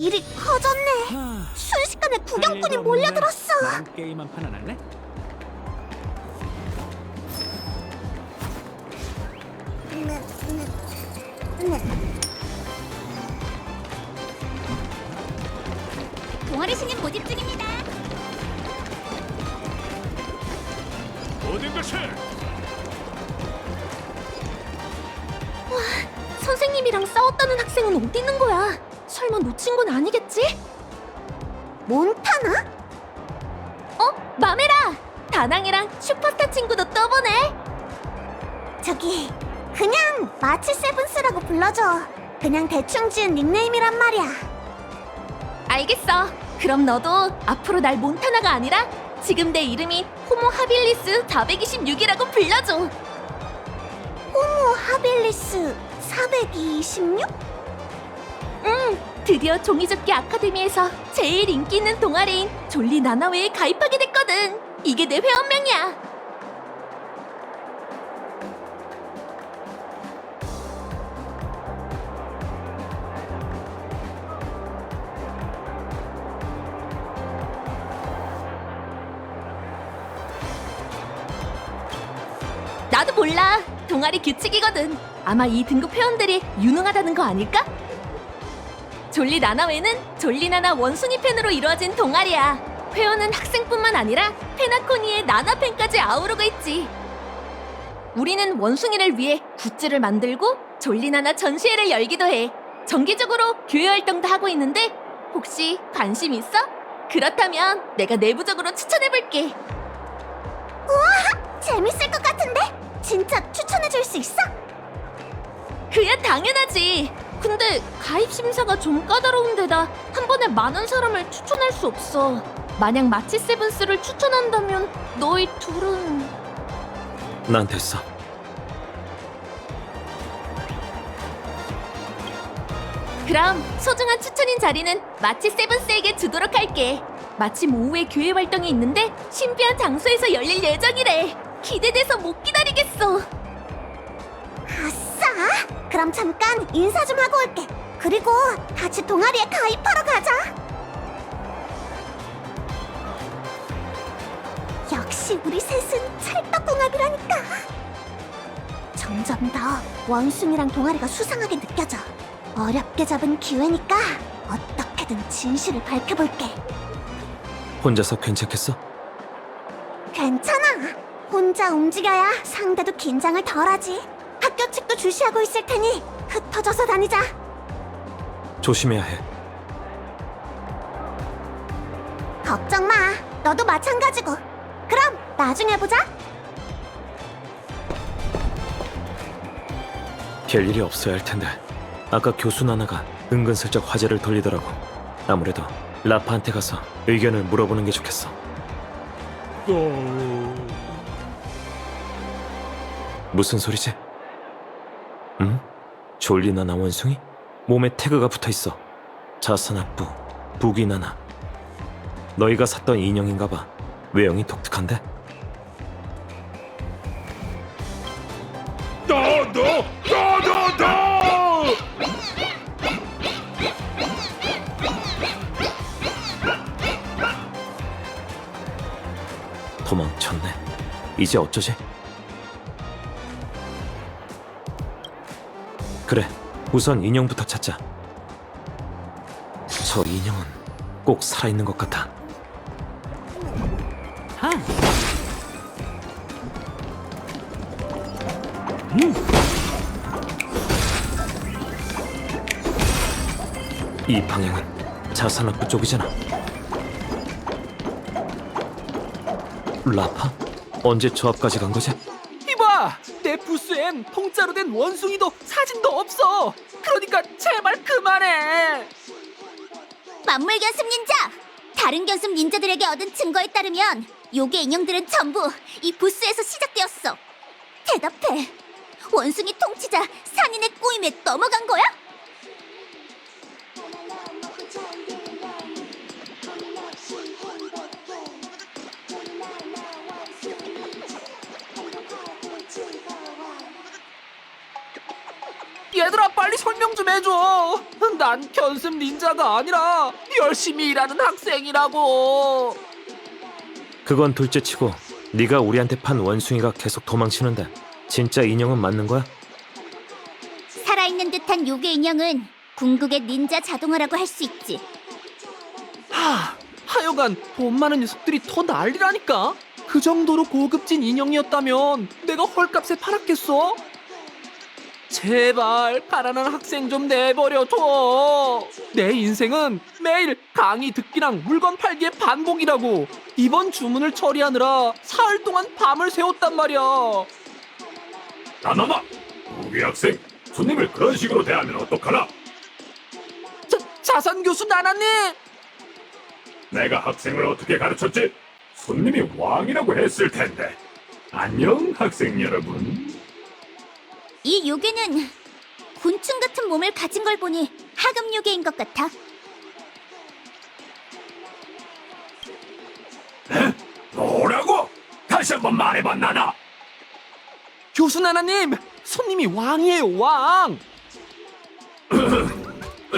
일이 커졌네. 순식간에 구경꾼이 몰려들었어. 나랑 게임 한 판 안 할래? 동아리 신인 모집 중입니다. 모든 것을 선생님이랑 싸웠다는 학생은 어디 있는 거야? 설마 놓친 건 아니겠지? 몬타나? 마메라! 다낭이랑 슈퍼스타 친구도 또 보네. 저기 그냥 마치 세븐스라고 불러줘. 그냥 대충 지은 닉네임이란 말이야. 알겠어. 그럼 너도 앞으로 날 몬타나가 아니라 지금 내 이름이 호모 하빌리스 426이라고 불러줘. 호모 하빌리스 426? 드디어 종이접기 아카데미에서 제일 인기 있는 동아리인 졸리 나나웨에 가입하게 됐거든. 이게 내 회원명이야. 나도 몰라. 동아리 규칙이거든. 아마 이 등급 회원들이 유능하다는 거 아닐까? 졸리 나나웨는 졸리 나나 원숭이 팬으로 이루어진 동아리야. 회원은 학생뿐만 아니라 페나코니의 나나팬까지 아우르고 있지. 우리는 원숭이를 위해 굿즈를 만들고 졸리 나나 전시회를 열기도 해. 정기적으로 교회 활동도 하고 있는데 혹시 관심 있어? 그렇다면 내가 내부적으로 추천해볼게. 우와! 재밌을 것 같은데? 진짜 추천해줄 수 있어? 그야 당연하지. 근데 가입 심사가 좀 까다로운 데다 한 번에 많은 사람을 추천할 수 없어. 만약 마치 세븐스를 추천한다면 너희 둘은... 난 됐어. 그럼 소중한 추천인 자리는 마치 세븐스에게 주도록 할게. 마침 오후에 교회 활동이 있는데 신비한 장소에서 열릴 예정이래. 기대돼서 못 기다리겠어. 아싸! 그럼 잠깐 인사 좀 하고 올게. 그리고 같이 동아리에 가입하러 가자. 역시 우리 셋은 찰떡궁합이라니까. 점점 더 원숭이랑 동아리가 수상하게 느껴져. 어렵게 잡은 기회니까 어떻게든 진실을 밝혀볼게. 혼자서 괜찮겠어? 괜찮아. 혼자 움직여야 상대도 긴장을 덜하지. 학교 측도 주시하고 있을 테니 흩어져서 다니자. 조심해야 해. 걱정 마. 너도 마찬가지고. 그럼 나중에 보자. 별일이 없어야 할 텐데. 아까 교수 나나가 은근슬쩍 화제를 돌리더라고. 아무래도 라파한테 가서 의견을 물어보는 게 좋겠어. 무슨 소리지? 응? 졸리 나나 원숭이? 몸에 태그가 붙어있어. 자산학부, 부귀 나나. 너희가 샀던 인형인가 봐. 외형이 독특한데? 도망쳤네. 이제 어쩌지? 그래, 우선 인형부터 찾자. 저 인형은 꼭 살아있는 것 같아. 이 방향은 자산학부 쪽이잖아. 라파? 언제 저 앞까지 간 거지? 이봐! 내 부스엔 통짜로 된 원숭이도 사진도 없어! 그러니까 제발 그만해! 만물 견습 닌자! 다른 견습 닌자들에게 얻은 증거에 따르면 요괴 인형들은 전부 이 부스에서 시작되었어. 대답해. 원숭이 통치자 산인의 꼬임에 넘어간 거야? 얘들아 빨리 설명 좀 해줘. 난 견습 닌자가 아니라 열심히 일하는 학생이라고. 그건 둘째치고 네가 우리한테 판 원숭이가 계속 도망치는데 진짜 인형은 맞는 거야? 살아있는 듯한 요괴 인형은 궁극의 닌자 자동화라고 할 수 있지. 하여간 돈 많은 녀석들이 더 난리라니까. 그 정도로 고급진 인형이었다면 내가 헐값에 팔았겠어? 제발 가난한 학생 좀 내버려둬. 내 인생은 매일 강의 듣기랑 물건 팔기의 반복이라고. 이번 주문을 처리하느라 사흘 동안 밤을 새웠단 말이야. 나나나! 우리 학생, 손님을 그런 식으로 대하면 어떡하나? 자산 교수 나나님! 내가 학생을 어떻게 가르쳤지? 손님이 왕이라고 했을 텐데. 안녕, 학생 여러분. 이 요괴는 곤충 같은 몸을 가진 걸 보니 하급 요괴인 것 같아. 뭐라고? 다시 한번 말해봐, 나나! 교수 나나님! 손님이 왕이에요, 왕!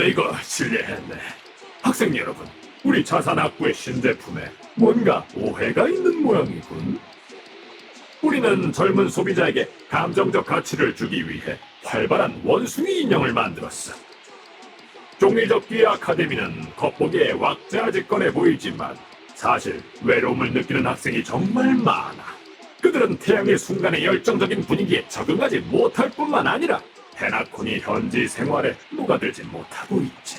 이거 실례했네. 학생 여러분, 우리 자산학부의 신제품에 뭔가 오해가 있는 모양이군. 우리는 젊은 소비자에게 감정적 가치를 주기 위해 활발한 원숭이 인형을 만들었어. 종이접기 아카데미는 겉보기에 왁자지껄해 보이지만 사실 외로움을 느끼는 학생이 정말 많아. 그들은 태양의 순간의 열정적인 분위기에 적응하지 못할 뿐만 아니라 페나콘이 현지 생활에 녹아들지 못하고 있지.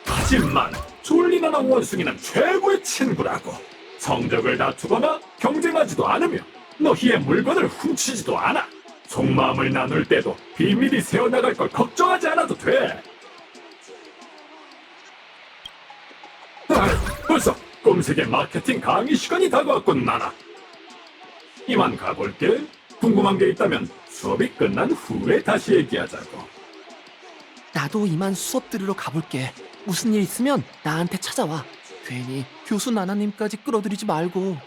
하지만 졸리나나 원숭이는 최고의 친구라고. 성적을 다투거나 경쟁하지도 않으며 너희의 물건을 훔치지도 않아. 속마음을 나눌 때도 비밀이 새어나갈 걸 걱정하지 않아도 돼. 벌써 꼼색의 마케팅 강의 시간이 다가왔군, 나나. 이만 가볼게. 궁금한 게 있다면 수업이 끝난 후에 다시 얘기하자고. 나도 이만 수업 들으러 가볼게. 무슨 일 있으면 나한테 찾아와. 괜히 교수 나나님까지 끌어들이지 말고.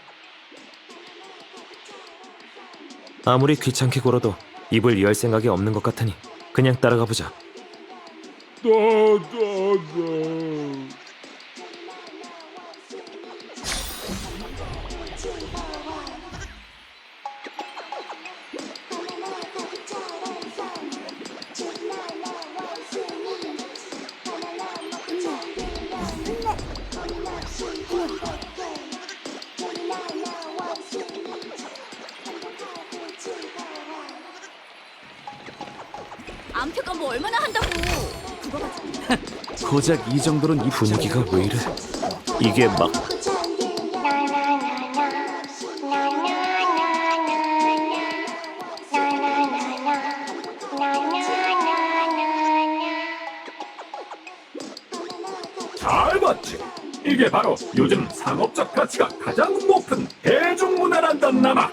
아무리 귀찮게 굴어도 입을 열 생각이 없는 것 같으니 그냥 따라가 보자. 암표가 뭐 얼마나 한다고. 그거 가지고. 고작 이 정도는 이 분위기가 왜 이래? 이게 막 잘 봤지? 이게 바로 요즘 상업적 가치가 가장 높은 대중문화란다, 나나.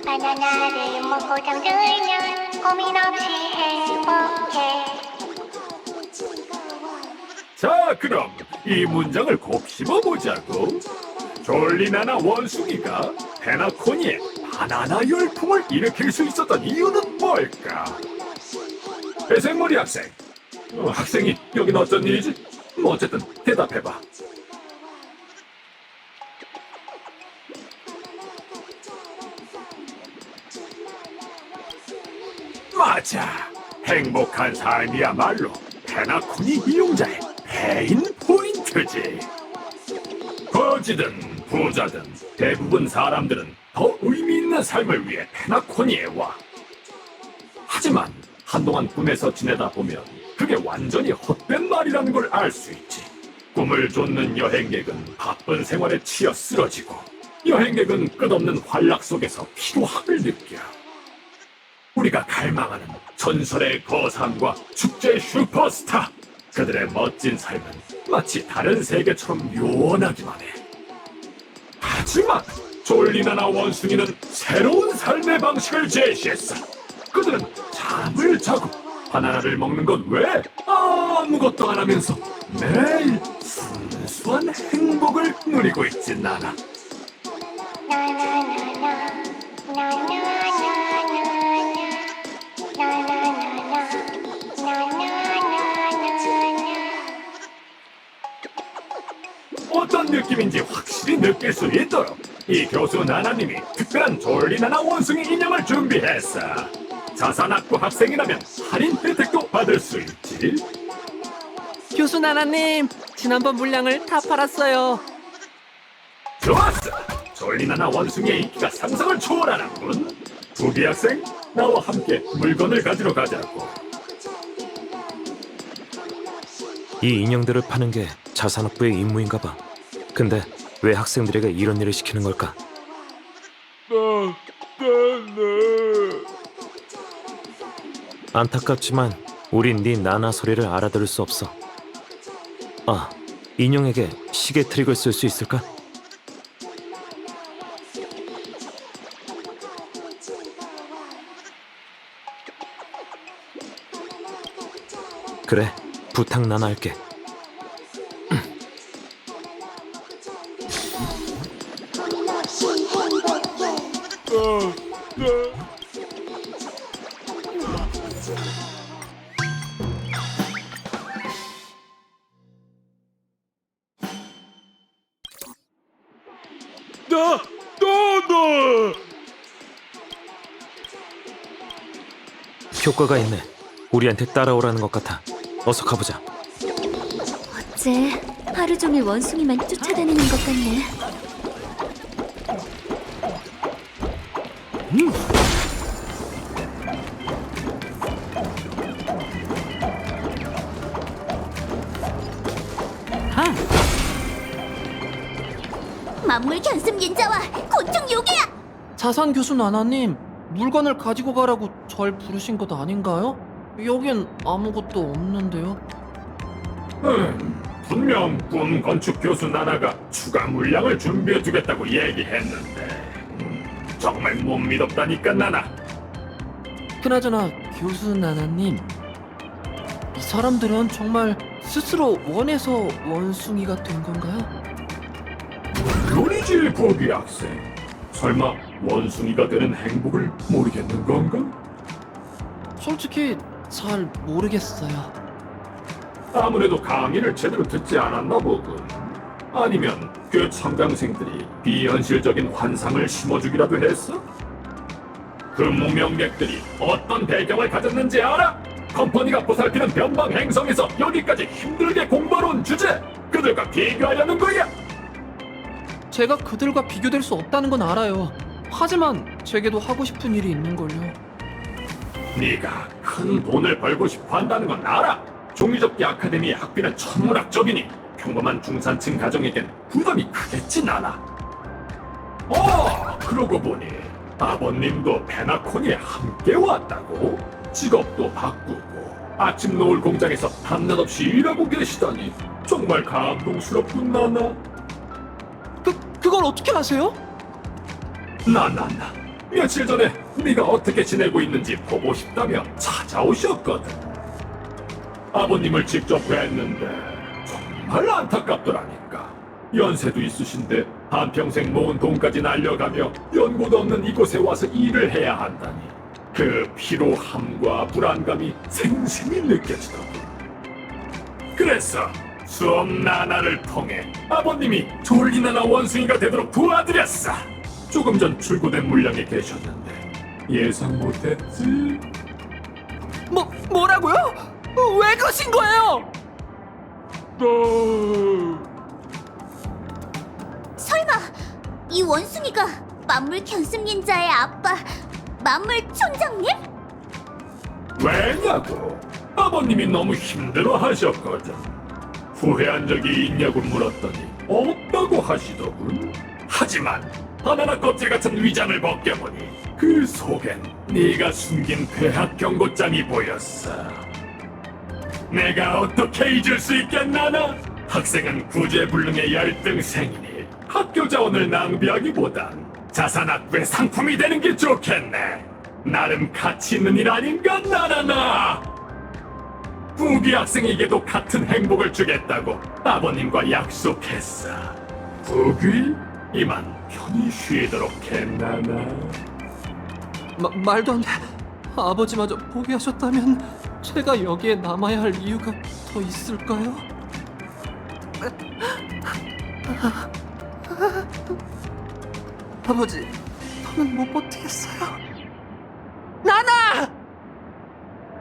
바나나를 먹고 잠들면 고민 없이 행복해. 자, 그럼 이 문장을 곱씹어보자고. 졸리나나 원숭이가 페나코니에 바나나 열풍을 일으킬 수 있었던 이유는 뭘까? 배생머리 학생. 학생이 여긴 어쩐 일이지? 뭐 어쨌든 대답해봐. 맞아. 행복한 삶이야말로 페나코니 이용자의 페인 포인트지. 거지든 부자든 대부분 사람들은 더 의미 있는 삶을 위해 페나코니에 와. 하지만 한동안 꿈에서 지내다 보면 그게 완전히 헛된 말이라는 걸 알 수 있지. 꿈을 쫓는 여행객은 바쁜 생활에 치여 쓰러지고 여행객은 끝없는 활락 속에서 피로함을 느껴. 우리가 갈망하는 전설의 거상과 축제의 슈퍼스타, 그들의 멋진 삶은 마치 다른 세계처럼 요원하기만 해. 하지만 졸리나나 원숭이는 새로운 삶의 방식을 제시했어. 그들은 잠을 자고 바나나를 먹는 것 외에 아무것도 안 하면서 매일 순수한 행복을 누리고 있지, 나나. 나나나나 나나나나나나 나나나나 느낌인지 확실히 느낄 수 있도록 이 교수 나나님이 특별한 졸리나나 원숭이 인형을 준비했어. 자산학부 학생이라면 할인 혜택도 받을 수 있지. 교수 나나님, 지난번 물량을 다 팔았어요. 좋았어. 졸리나나 원숭이의 인기가 상상을 초월하는군. 부기 학생, 나와 함께 물건을 가지러 가자고. 이 인형들을 파는 게 자산학부의 임무인가 봐. 근데 왜 학생들에게 이런 일을 시키는 걸까? 안타깝지만 우린 네 나나 소리를 알아들을 수 없어. 아, 인형에게 시계 트릭을 쓸 수 있을까? 그래, 부탁 나나 할게. 효과가 있네. 우리한테 따라오라는 것 같아. 어서 가보자. 어째 하루 종일 원숭이만 쫓아다니는 것 같네. 만물 견습 닌자와 곤충 요괴야! 자산 교수 나나님, 물건을 가지고 가라고 절 부르신 것 아닌가요? 여긴 아무것도 없는데요. 분명 꿈 건축 교수 나나가 추가 물량을 준비해 두겠다고 얘기했는데 정말 못 믿었다니까 나나. 그나저나 교수 나나님, 이 사람들은 정말 스스로 원해서 원숭이가 된 건가요? 물론이지 부기 학생. 설마 원숭이가 되는 행복을 모르겠는 건가? 솔직히 잘 모르겠어요. 아무래도 강의를 제대로 듣지 않았나 보군. 아니면 그 청강생들이 비현실적인 환상을 심어주기라도 했어? 그 무명맥들이 어떤 배경을 가졌는지 알아? 컴퍼니가 보살피는 변방 행성에서 여기까지 힘들게 공부하러 온 주제, 그들과 비교하려는 거야. 제가 그들과 비교될 수 없다는 건 알아요. 하지만 제게도 하고 싶은 일이 있는걸요. 네가 큰 돈을 벌고 싶어 한다는 건 알아. 종이접기 아카데미의 학비는 천문학적이니 평범한 중산층 가정에겐 부담이 크겠지 나나. 그러고 보니 아버님도 페나코니에 함께 왔다고? 직업도 바꾸고 아침 노을 공장에서 밤낮 없이 일하고 계시다니 정말 감동스럽군 나나. 그걸 어떻게 아세요? 나나 며칠 전에 네가 어떻게 지내고 있는지 보고 싶다며 찾아오셨거든. 아버님을 직접 뵀는데 정말 안타깝더라니까. 연세도 있으신데 한평생 모은 돈까지 날려가며 연고도 없는 이곳에 와서 일을 해야 한다니 그 피로함과 불안감이 생생히 느껴지더군. 그래서 수업 나나를 통해 아버님이 졸리나나 원숭이가 되도록 도와드렸어. 조금 전 출고된 물량에 계셨는데 예상 못했지? 뭐라고요? 왜 그러신 거예요? 설마 이 원숭이가 만물 견습 닌자의 아빠 만물 촌장님? 왜냐고? 아버님이 너무 힘들어 하셨거든. 후회한 적이 있냐고 물었더니 없다고 하시더군. 하지만 바나나 껍질 같은 위장을 벗겨보니 그 속엔 네가 숨긴 폐학 경고장이 보였어. 내가 어떻게 잊을 수 있겠나나? 학생은 구제불능의 열등생이니 학교 자원을 낭비하기보단 자산학부의 상품이 되는 게 좋겠네. 나름 가치 있는 일 아닌가 나나나? 부기 학생에게도 같은 행복을 주겠다고 아버님과 약속했어. 부기? 이만 편히 쉬도록 했나나? 말도 안 돼. 아버지마저 포기하셨다면 제가 여기에 남아야 할 이유가 더 있을까요? 아버지, 더는 못 버티겠어요. 나나!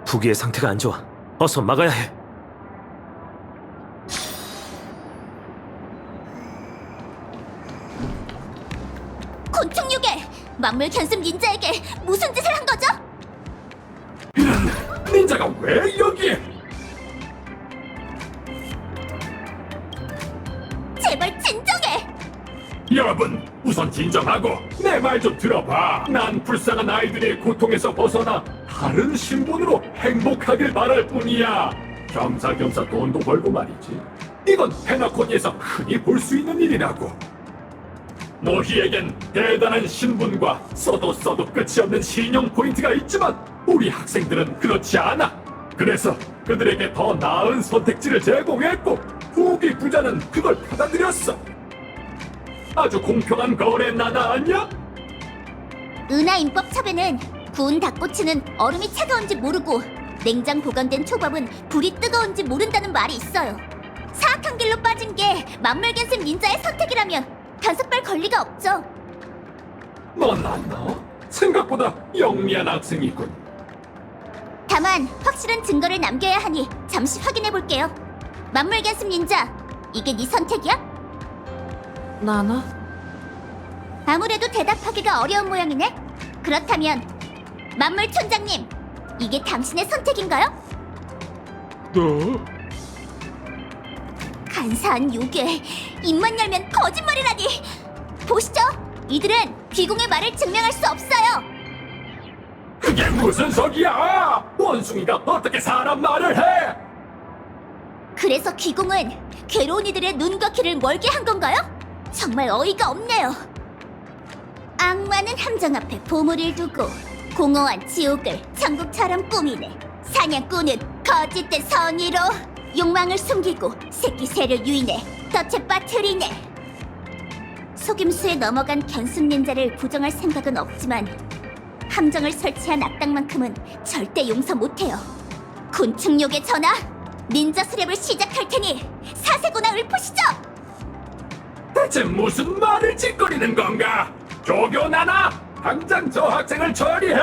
부기의 상태가 안 좋아. 어서 막아야 해. 곤충 요괴! 만물 견습 닌자에게 무슨 짓을 한 거죠? 닌자가 왜 여기에? 제발 진정해! 여러분, 우선 진정하고 내 말 좀 들어봐. 난 불쌍한 아이들의 고통에서 벗어나 다른 신분으로 행복하길 바랄 뿐이야. 겸사겸사 돈도 벌고 말이지. 이건 페나코니에서 흔히 볼 수 있는 일이라고. 너희에겐 대단한 신분과 써도 끝이 없는 신용 포인트가 있지만 우리 학생들은 그렇지 않아. 그래서 그들에게 더 나은 선택지를 제공했고 후기 부자는 그걸 받아들였어. 아주 공평한 거래 나나 아니야? 은하 인법첩에는 구운 닭꼬치는 얼음이 차가운지 모르고 냉장 보관된 초밥은 불이 뜨거운지 모른다는 말이 있어요. 사악한 길로 빠진 게 만물견습 닌자의 선택이라면 단속할 권리가 없죠. 너 생각보다 영리한 학생이군. 다만 확실한 증거를 남겨야 하니 잠시 확인해 볼게요. 만물견습 닌자, 이게 네 선택이야? 나나? 아무래도 대답하기가 어려운 모양이네. 그렇다면 만물 촌장님, 이게 당신의 선택인가요? 간사한 요괴, 입만 열면 거짓말이라니. 보시죠, 이들은 귀공의 말을 증명할 수 없어요. 그게 무슨 소리야? 원숭이가 어떻게 사람 말을 해? 그래서 귀공은 괴로운 이들의 눈과 귀를 멀게 한 건가요? 정말 어이가 없네요. 악마는 함정 앞에 보물을 두고 공허한 지옥을 천국처럼 꾸미네. 사냥꾼은 거짓된 선의로 욕망을 숨기고 새끼 새를 유인해 덫에 빠뜨리네. 속임수에 넘어간 견습 닌자를 부정할 생각은 없지만 함정을 설치한 악당만큼은 절대 용서 못해요. 곤충욕의 전하, 닌자 수렵을 시작할 테니 사세고나 읊으시죠. 대체 무슨 말을 짓거리는 건가? 조교 나나, 당장 저 학생을 처리해!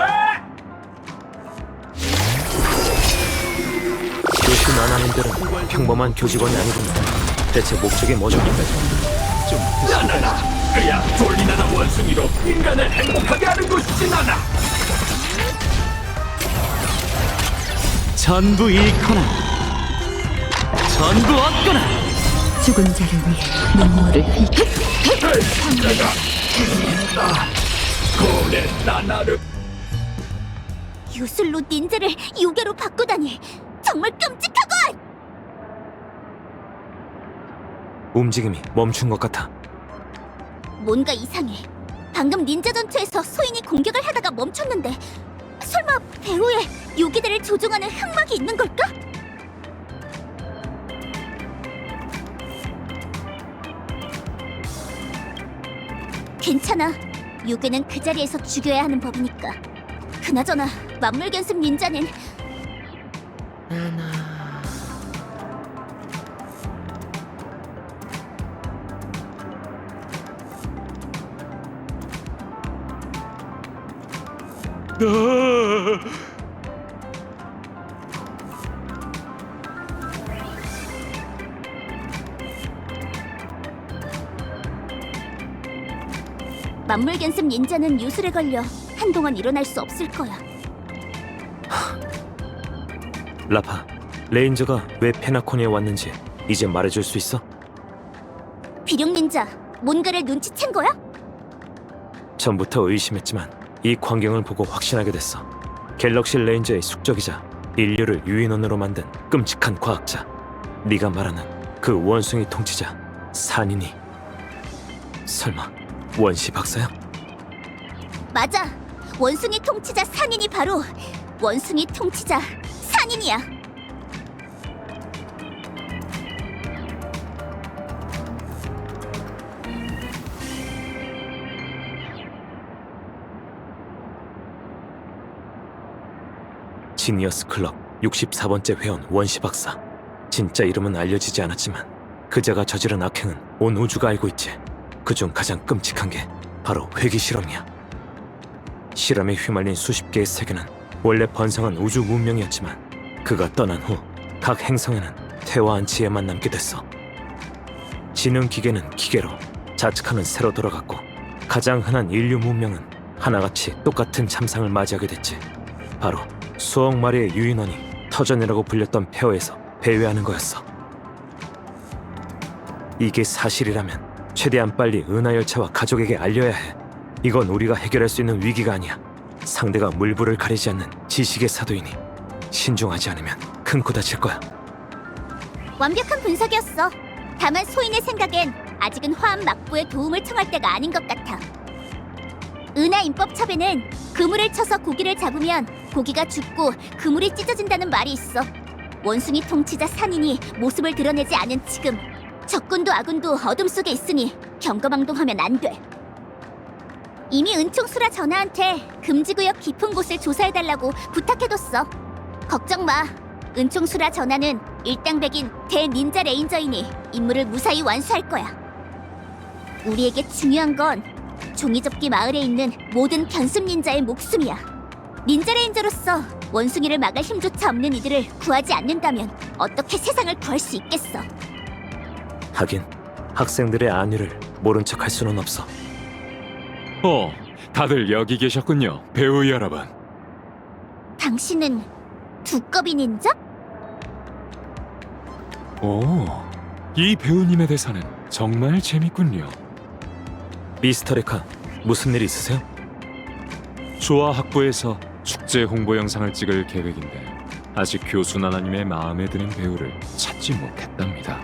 교수 나나님들은 평범한 교직원이 아니군요. 대체 목적이 뭐죠? 나나나, 그야 졸리나나 원숭이로 인간을 행복하게 하는 것이지 나나. 전부 잃거나 전부 얻거나. 죽은 자를 위해 눈물을 흘려. 내가 고래 나나를 유술로 닌자를 요괴로 바꾸다니 정말 끔찍하군! 움직임이 멈춘 것 같아. 뭔가 이상해. 방금 닌자 전투에서 소인이 공격을 하다가 멈췄는데 설마 배후에 요괴들을 조종하는 흑막이 있는 걸까? 괜찮아. 요괴는 그 자리에서 죽여야 하는 법이니까. 그나저나 만물견습 닌자는 만물견습 닌자는 유술에 걸려 한동안 일어날 수 없을 거야. 라파, 레인저가 왜 페나코니에 왔는지 이제 말해줄 수 있어? 비룡 닌자, 뭔가를 눈치챈 거야? 전부터 의심했지만 이 광경을 보고 확신하게 됐어. 갤럭시 레인저의 숙적이자 인류를 유인원으로 만든 끔찍한 과학자. 네가 말하는 그 원숭이 통치자 산인이 설마 원시 박사야? 맞아. 원숭이 통치자 산인이 바로 원숭이 통치자 산인이야. 지니어스 클럽 64번째 회원 원시 박사. 진짜 이름은 알려지지 않았지만 그자가 저지른 악행은 온 우주가 알고 있지. 그중 가장 끔찍한 게 바로 회귀 실험이야. 실험에 휘말린 수십 개의 세계는 원래 번성한 우주 문명이었지만 그가 떠난 후 각 행성에는 퇴화한 지혜만 남게 됐어. 지능 기계는 기계로, 자측하는 새로 돌아갔고 가장 흔한 인류 문명은 하나같이 똑같은 참상을 맞이하게 됐지. 바로 수억 마리의 유인원이 터전이라고 불렸던 폐허에서 배회하는 거였어. 이게 사실이라면 최대한 빨리 은하열차와 가족에게 알려야 해. 이건 우리가 해결할 수 있는 위기가 아니야. 상대가 물불을 가리지 않는 지식의 사도이니 신중하지 않으면 큰 코 다칠 거야. 완벽한 분석이었어. 다만 소인의 생각엔 아직은 화합 막부의 도움을 청할 때가 아닌 것 같아. 은하 임법첩에는 그물을 쳐서 고기를 잡으면 고기가 죽고 그물이 찢어진다는 말이 있어. 원숭이 통치자 산인이 모습을 드러내지 않은 지금 적군도 아군도 어둠 속에 있으니 경거망동하면 안 돼. 이미 은총수라 전하한테 금지구역 깊은 곳을 조사해달라고 부탁해뒀어. 걱정 마. 은총수라 전하는 일당백인 대닌자 레인저이니 임무를 무사히 완수할 거야. 우리에게 중요한 건 종이접기 마을에 있는 모든 견습 닌자의 목숨이야. 닌자 레인저로서 원숭이를 막을 힘조차 없는 이들을 구하지 않는다면 어떻게 세상을 구할 수 있겠어? 하긴 학생들의 안위를 모른 척 할 수는 없어. 다들 여기 계셨군요, 배우 여러분. 당신은 두꺼비 닌자? 이 배우님의 대사는 정말 재밌군요. 미스터 레카, 무슨 일 있으세요? 조화 학부에서 축제 홍보 영상을 찍을 계획인데 아직 교수 나나님의 마음에 드는 배우를 찾지 못했답니다.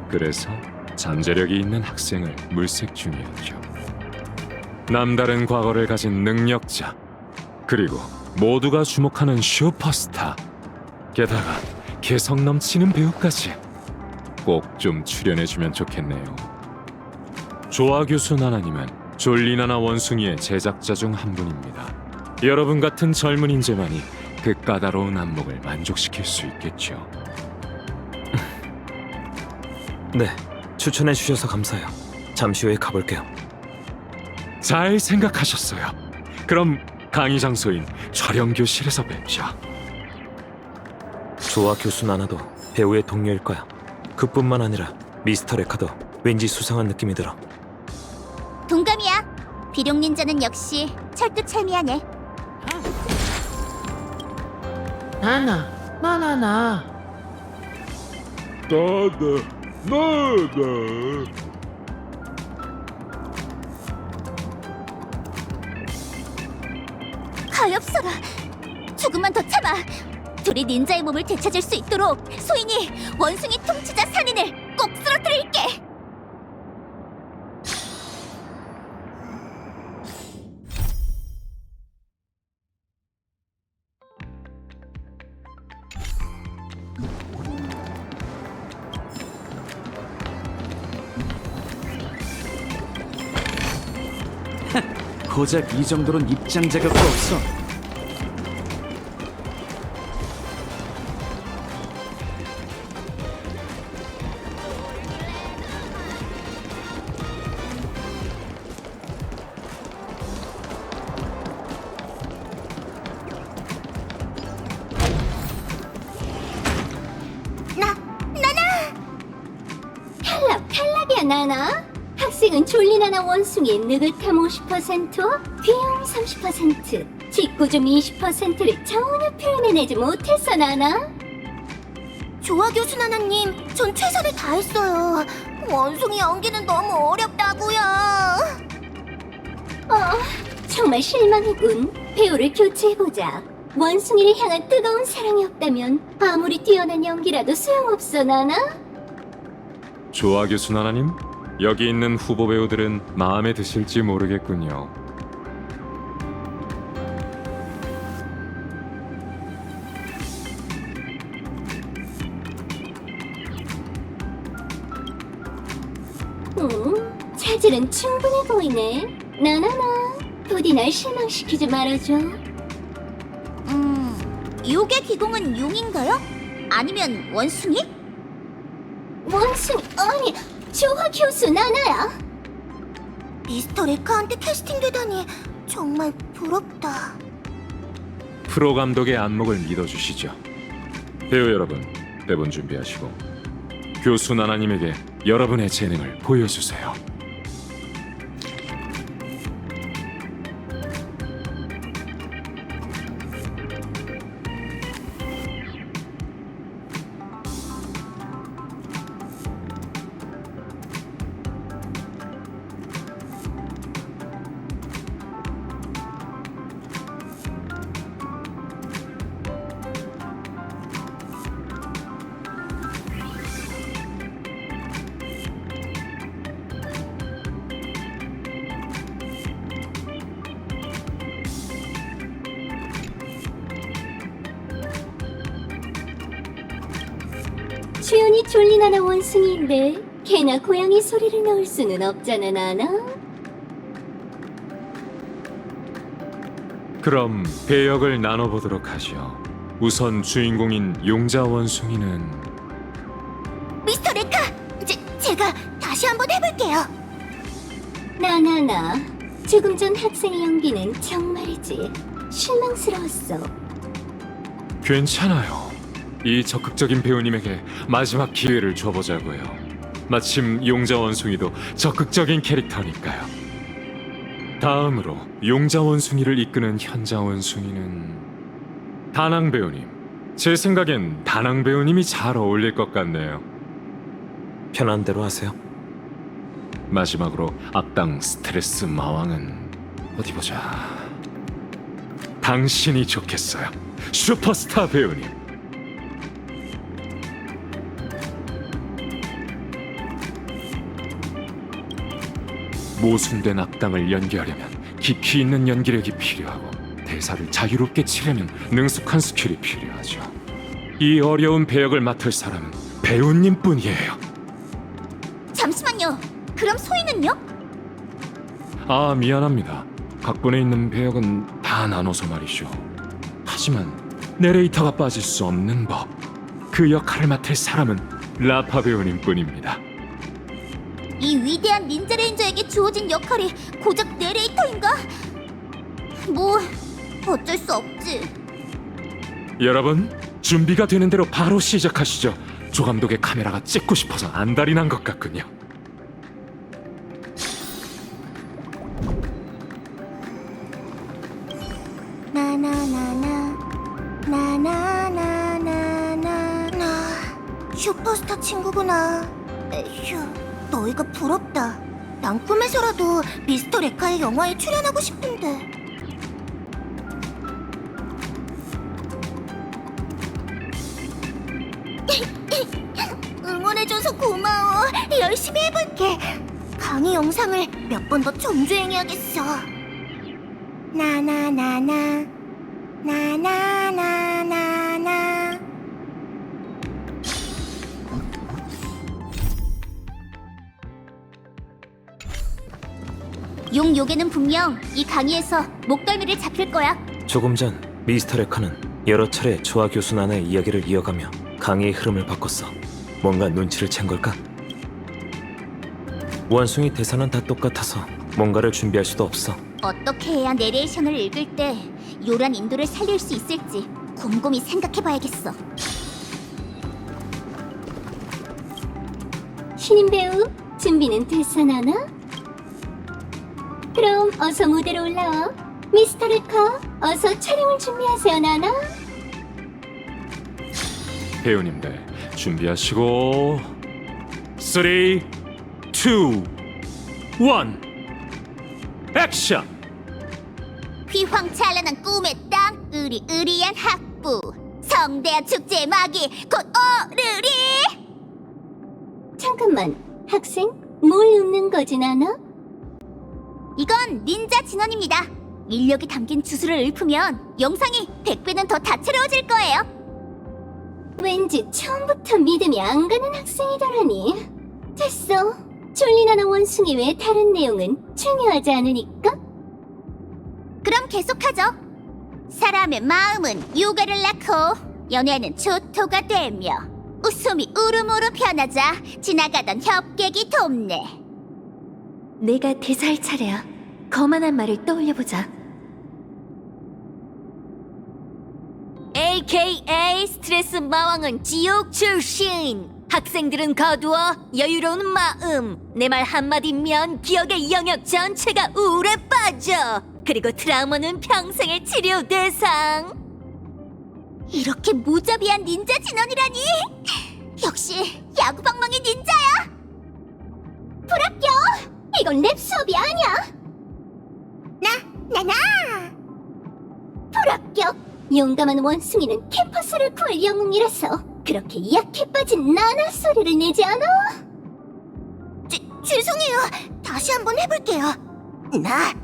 그래서 잠재력이 있는 학생을 물색 중이었죠. 남다른 과거를 가진 능력자, 그리고 모두가 주목하는 슈퍼스타, 게다가 개성 넘치는 배우까지 꼭 좀 출연해주면 좋겠네요. 조아 교수 나나님은 졸리나나 원숭이의 제작자 중 한 분입니다. 여러분 같은 젊은 인재만이 그 까다로운 안목을 만족시킬 수 있겠죠. 네, 추천해 주셔서 감사해요. 잠시 후에 가볼게요. 잘 생각하셨어요. 그럼 강의 장소인 촬영 교실에서 뵙죠. 조아 교수 나나도 배우의 동료일 거야. 그뿐만 아니라 미스터 레카도 왠지 수상한 느낌이 들어. 동감이야. 비룡 닌자는 역시 철두철미하네. 나나. 가엾어라. 조금만 더 참아. 둘이 닌자의 몸을 되찾을 수 있도록 소인이 원숭이 통치자 산인을 꼭 쓰러뜨릴게. 고작 이 정도론 입장 자격도 없어. 탈락이야 나나. 학생은 졸리나나 원숭이 느긋함 50%와 귀여움 30%, 짓궂음 20%를 전혀 표현해내지 못했어 나나. 조아 교수 나나님, 전 최선을 다했어요. 원숭이 연기는 너무 어렵다고요. 정말 실망이군. 배우를 교체해보자. 원숭이를 향한 뜨거운 사랑이 없다면 아무리 뛰어난 연기라도 소용없어 나나. 조아 교수 나나님, 여기 있는 후보 배우들은 마음에 드실지 모르겠군요. 차질은 충분해 보이네. 나나나, 부디 날 실망시키지 말아줘. 요괴 기공은 용인가요? 아니면 원숭이? 원숭이 아니 조화 교수 나나야. 미스터 레카한테 캐스팅되다니 정말 부럽다. 프로 감독의 안목을 믿어주시죠. 배우 여러분, 대본 준비하시고 교수 나나님에게 여러분의 재능을 보여주세요. 주연이 졸리나나 원숭이인데 개나 고양이 소리를 넣을 수는 없잖아 나나. 그럼 배역을 나눠보도록 하죠. 우선 주인공인 용자 원숭이는 미스터 레카, 제가 다시 한번 해볼게요. 나나나, 조금 전 학생의 연기는 정말이지 실망스러웠어. 괜찮아요. 이 적극적인 배우님에게 마지막 기회를 줘보자고요. 마침 용자 원숭이도 적극적인 캐릭터니까요. 다음으로 용자 원숭이를 이끄는 현자 원숭이는 다낭 배우님. 제 생각엔 다낭 배우님이 잘 어울릴 것 같네요. 편한 대로 하세요. 마지막으로 악당 스트레스 마왕은 어디 보자. 당신이 좋겠어요. 슈퍼스타 배우님. 모순된 악당을 연기하려면 깊이 있는 연기력이 필요하고 대사를 자유롭게 치려면 능숙한 스킬이 필요하죠. 이 어려운 배역을 맡을 사람은 배우님뿐이에요. 잠시만요. 그럼 소희는요? 아, 미안합니다. 각본에 있는 배역은 다 나눠서 말이죠. 하지만 내레이터가 빠질 수 없는 법. 그 역할을 맡을 사람은 라파 배우님뿐입니다. 이 위대한 닌자 레인저에게 주어진 역할이 고작 내레이터인가? 뭐 어쩔 수 없지. 여러분, 준비가 되는 대로 바로 시작하시죠. 조 감독의 카메라가 찍고 싶어서 안달이 난 것 같군요. 슈퍼스타 친구구나. 에휴, 너희가 부럽다. 난 꿈에서라도 미스터 레카의 영화에 출연하고 싶은데. 응원해줘서 고마워. 열심히 해볼게. 강의 영상을 몇 번 더 정주행해야겠어. 나나나나 나나나나나. 용 요괴는 분명 이 강의에서 목덜미를 잡힐 거야. 조금 전 미스터 레카는 여러 차례 조아 교수 나나의 이야기를 이어가며 강의의 흐름을 바꿨어. 뭔가 눈치를 챈 걸까? 원숭이 대사는 다 똑같아서 뭔가를 준비할 수도 없어. 어떻게 해야 내레이션을 읽을 때 요란 인도를 살릴 수 있을지 곰곰이 생각해봐야겠어. 신인 배우 준비는 됐어 나나? 그럼 어서 무대로 올라와. 미스터 레카, 어서 촬영을 준비하세요 나나. 배우님들 준비하시고 3, 2, 1 액션! 휘황찬란한 꿈의 땅, 으리으리한 학부, 성대한 축제의 막이 곧 오르리. 잠깐만, 학생? 뭘 읊는 거지 나나? 이건 닌자 진원입니다. 인력이 담긴 주술을 읊으면 영상이 100배는 더 다채로워질 거예요. 왠지 처음부터 믿음이 안 가는 학생이더라니. 됐어. 졸리나나 원숭이 외 다른 내용은 중요하지 않으니까. 그럼 계속하죠. 사람의 마음은 요가를 낳고 연애는 조토가 되며 웃음이 우르르 편하자 지나가던 협객이 돕네. 내가 대사할 차례야. 거만한 말을 떠올려보자. AKA 스트레스 마왕은 지옥 출신. 학생들은 거두어 여유로운 마음. 내 말 한마디면 기억의 영역 전체가 우울에 빠져. 그리고 트라우마는 평생의 치료 대상. 이렇게 무자비한 닌자 진원이라니! 역시 야구방망이 닌자야! 불합격! 이건 랩 수업이 아니야! 나나! 불합격! 용감한 원숭이는 캠퍼스를 구할 영웅이라서 그렇게 약해 빠진 나나 소리를 내지 않아? 죄송해요. 다시 한번 해볼게요. 나나!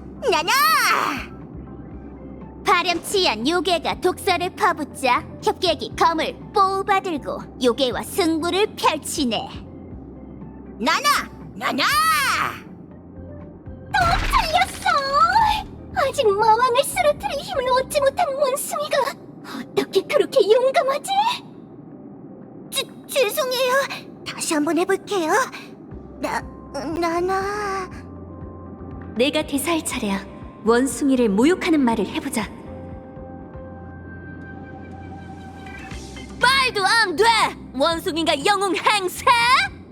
파렴치한 요괴가 독서를 퍼붓자 협객이 검을 뽑아들고 요괴와 승부를 펼치네. 나나! 또 틀렸어! 아직 마왕을 쓰러뜨릴 힘을 얻지 못한 원숭이가 어떻게 그렇게 용감하지? 죄송해요. 다시 한번 해볼게요. 나나... 내가 대사할 차례야. 원숭이를 모욕하는 말을 해보자. 말도 안 돼! 원숭이가 영웅 행세?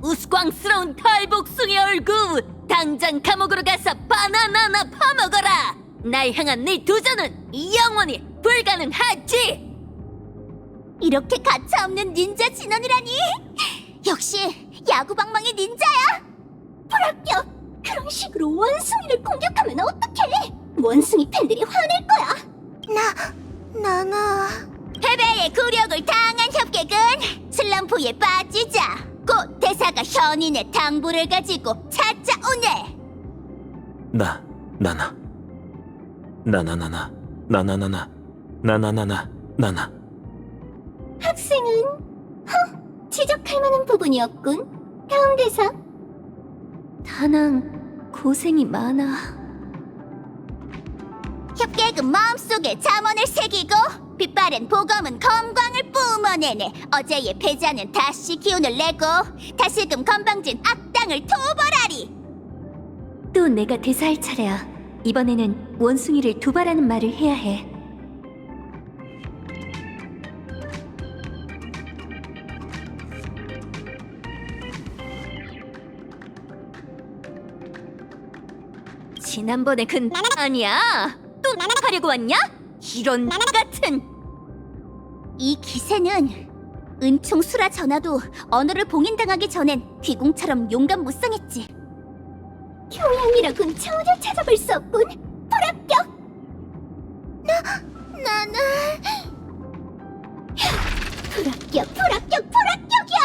우스꽝스러운 털복숭이 얼굴! 당장 감옥으로 가서 바나나나 파먹어라! 날 향한 네 도전은 영원히 불가능하지! 이렇게 가차없는 닌자 진원이라니! 역시 야구방망이 닌자야! 불합격! 그런 식으로 원숭이를 공격하면 어떡해! 원숭이 팬들이 화낼 거야! 나나... 패배의 굴욕을 당한 협객은 슬럼프에 빠지자 곧 대사가 현인의 당부를 가지고 찾아오네! 나나나나 학생은 지적할 만한 부분이었군. 다음 대사. 다낭 고생이 많아. 협객은 마음속에 잠언을 새기고 빛바랜 보검은 검광을 뿜어내네. 어제의 패자는 다시 기운을 내고 다시금 건방진 악당을 토벌하리. 또 내가 대사할 차례야. 이번에는 원숭이를 도발하는 말을 해야 해. 지난번에 그 아니야? 또 하려고 왔냐? 이런 같은. 이 기세는 은총 수라 전하도 언어를 봉인당하기 전엔 귀공처럼 용감무쌍했지. 교양이라곤 전혀 찾아볼 수 없군. 불합격! 나는... 불합격이야!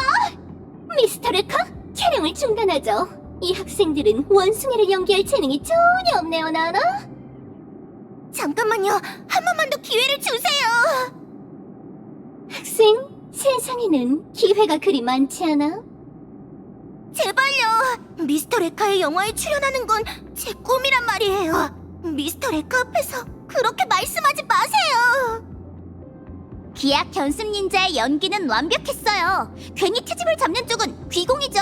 미스터 레카, 촬영을 중단하죠. 이 학생들은 원숭이를 연기할 재능이 전혀 없네요, 나나. 잠깐만요. 한 번만 더 기회를 주세요. 학생, 세상에는 기회가 그리 많지 않아? 제발요. 미스터 레카의 영화에 출연하는 건 제 꿈이란 말이에요. 미스터 레카 앞에서 그렇게 말씀하지 마세요. 기약 견습 닌자의 연기는 완벽했어요. 괜히 트집을 잡는 쪽은 귀공이죠.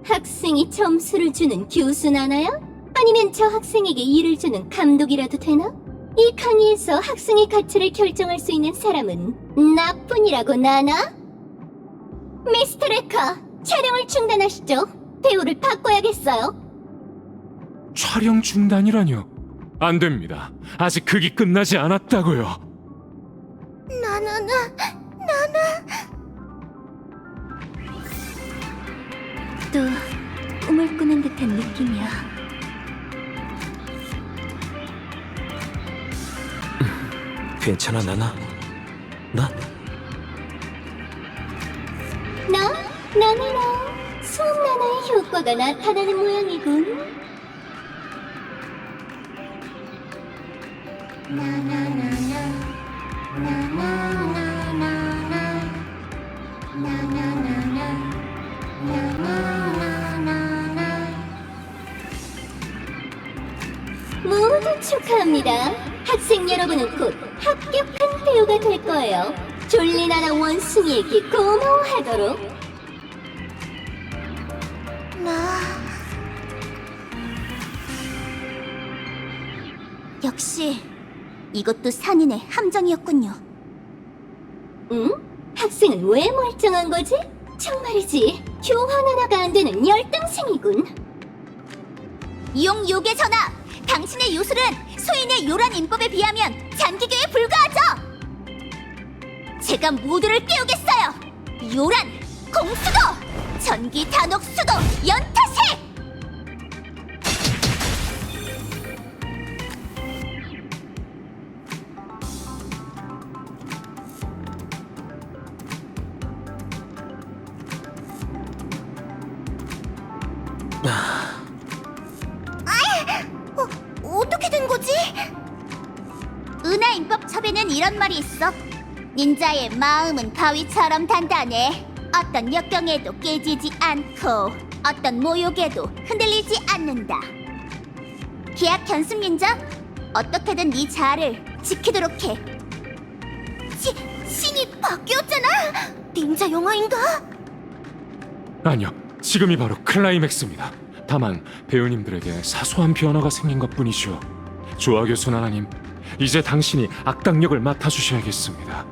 학생이 점수를 주는 교수 나나요? 아니면 저 학생에게 일을 주는 감독이라도 되나? 이 강의에서 학생의 가치를 결정할 수 있는 사람은 나뿐이라고 나나? 미스터 레카, 촬영을 중단하시죠. 배우를 바꿔야겠어요. 촬영 중단이라뇨? 안 됩니다. 아직 극이 끝나지 않았다고요. 나나. 또 꿈을 꾸는 듯한 느낌이야. 괜찮아 나나? 나나나. 수업 나나의 효과가 나타나는 모양이군. 모두 축하합니다. 학생 여러분은 곧 합격한 배우가 될 거예요. 졸리나라 원숭이에게 고마워하도록. 역시 이것도 산인의 함정이었군요. 응? 학생은 왜 멀쩡한 거지? 정말이지, 교환 하나가 안 되는 열등생이군. 용 요괴 전하! 당신의 요술은 소인의 요란 인법에 비하면 잠기교에 불과하죠! 제가 모두를 깨우겠어요! 요란, 공수도! 전기 단옥 수도, 연타세! 어떻게 된 거지? 은하인법 첩에는 이런 말이 있어. 닌자의 마음은 바위처럼 단단해. 어떤 역경에도 깨지지 않고 어떤 모욕에도 흔들리지 않는다. 계약 견습 닌자, 어떻게든 네 자아를 지키도록 해. 신이 바뀌었잖아. 닌자 영화인가? 아니요, 지금이 바로 클라이맥스입니다. 다만 배우님들에게 사소한 변화가 생긴 것뿐이죠. 조아 교수 나나님, 이제 당신이 악당역을 맡아주셔야겠습니다.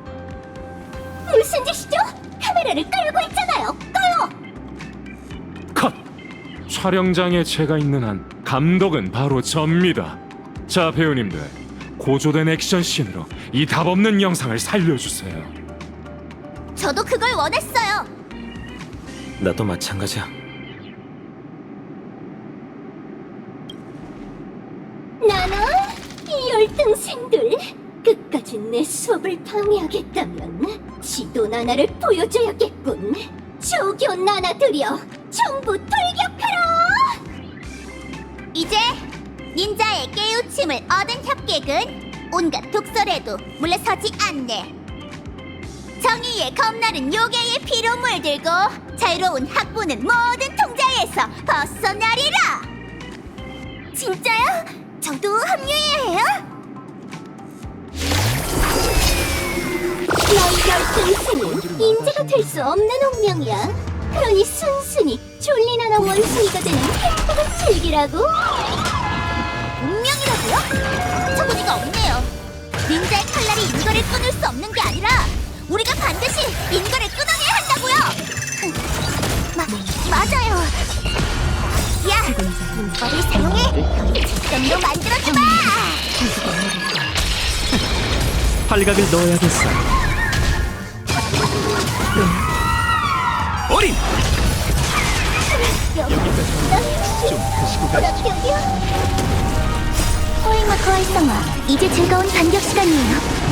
무슨 짓이죠? 카메라를 끌고 있잖아요. 꺼요. 컷! 촬영장에 제가 있는 한 감독은 바로 접니다. 자, 배우님들, 고조된 액션씬으로 이 답없는 영상을 살려주세요. 저도 그걸 원했어요. 나도 마찬가지야. 나나, 이 열등생들, 끝까지 내 수업을 방해하겠다면 지도 나나를 보여줘야겠군. 조교 나나들이여, 전부 돌격하라! 이제 닌자의 깨우침을 얻은 협객은 온갖 독설에도 물러서지 않네. 정의의 검나른 요괴의 피로 물들고 자유로운 학부는 모든 통제에서 벗어나리라! 진짜요? 저도 합류해야 해요? 너희 열등생은 인재가 될 수 없는 운명이야. 그러니 순순히 졸리나나 원숭이가 되는 행복을 즐기라고. 운명이라고요? 저거지가 없네요. 닌자의 칼날이 인거를 끊을 수 없는 게 아니라 우리가 반드시 인거를 끊어내야 한다고요. 맞아요. 야, 인거를 사용해 직선로 만들어주마. 팔각을 넣어야겠어. 어린! 포획마크 활성화. 이제 즐거운 반격 시간이에요.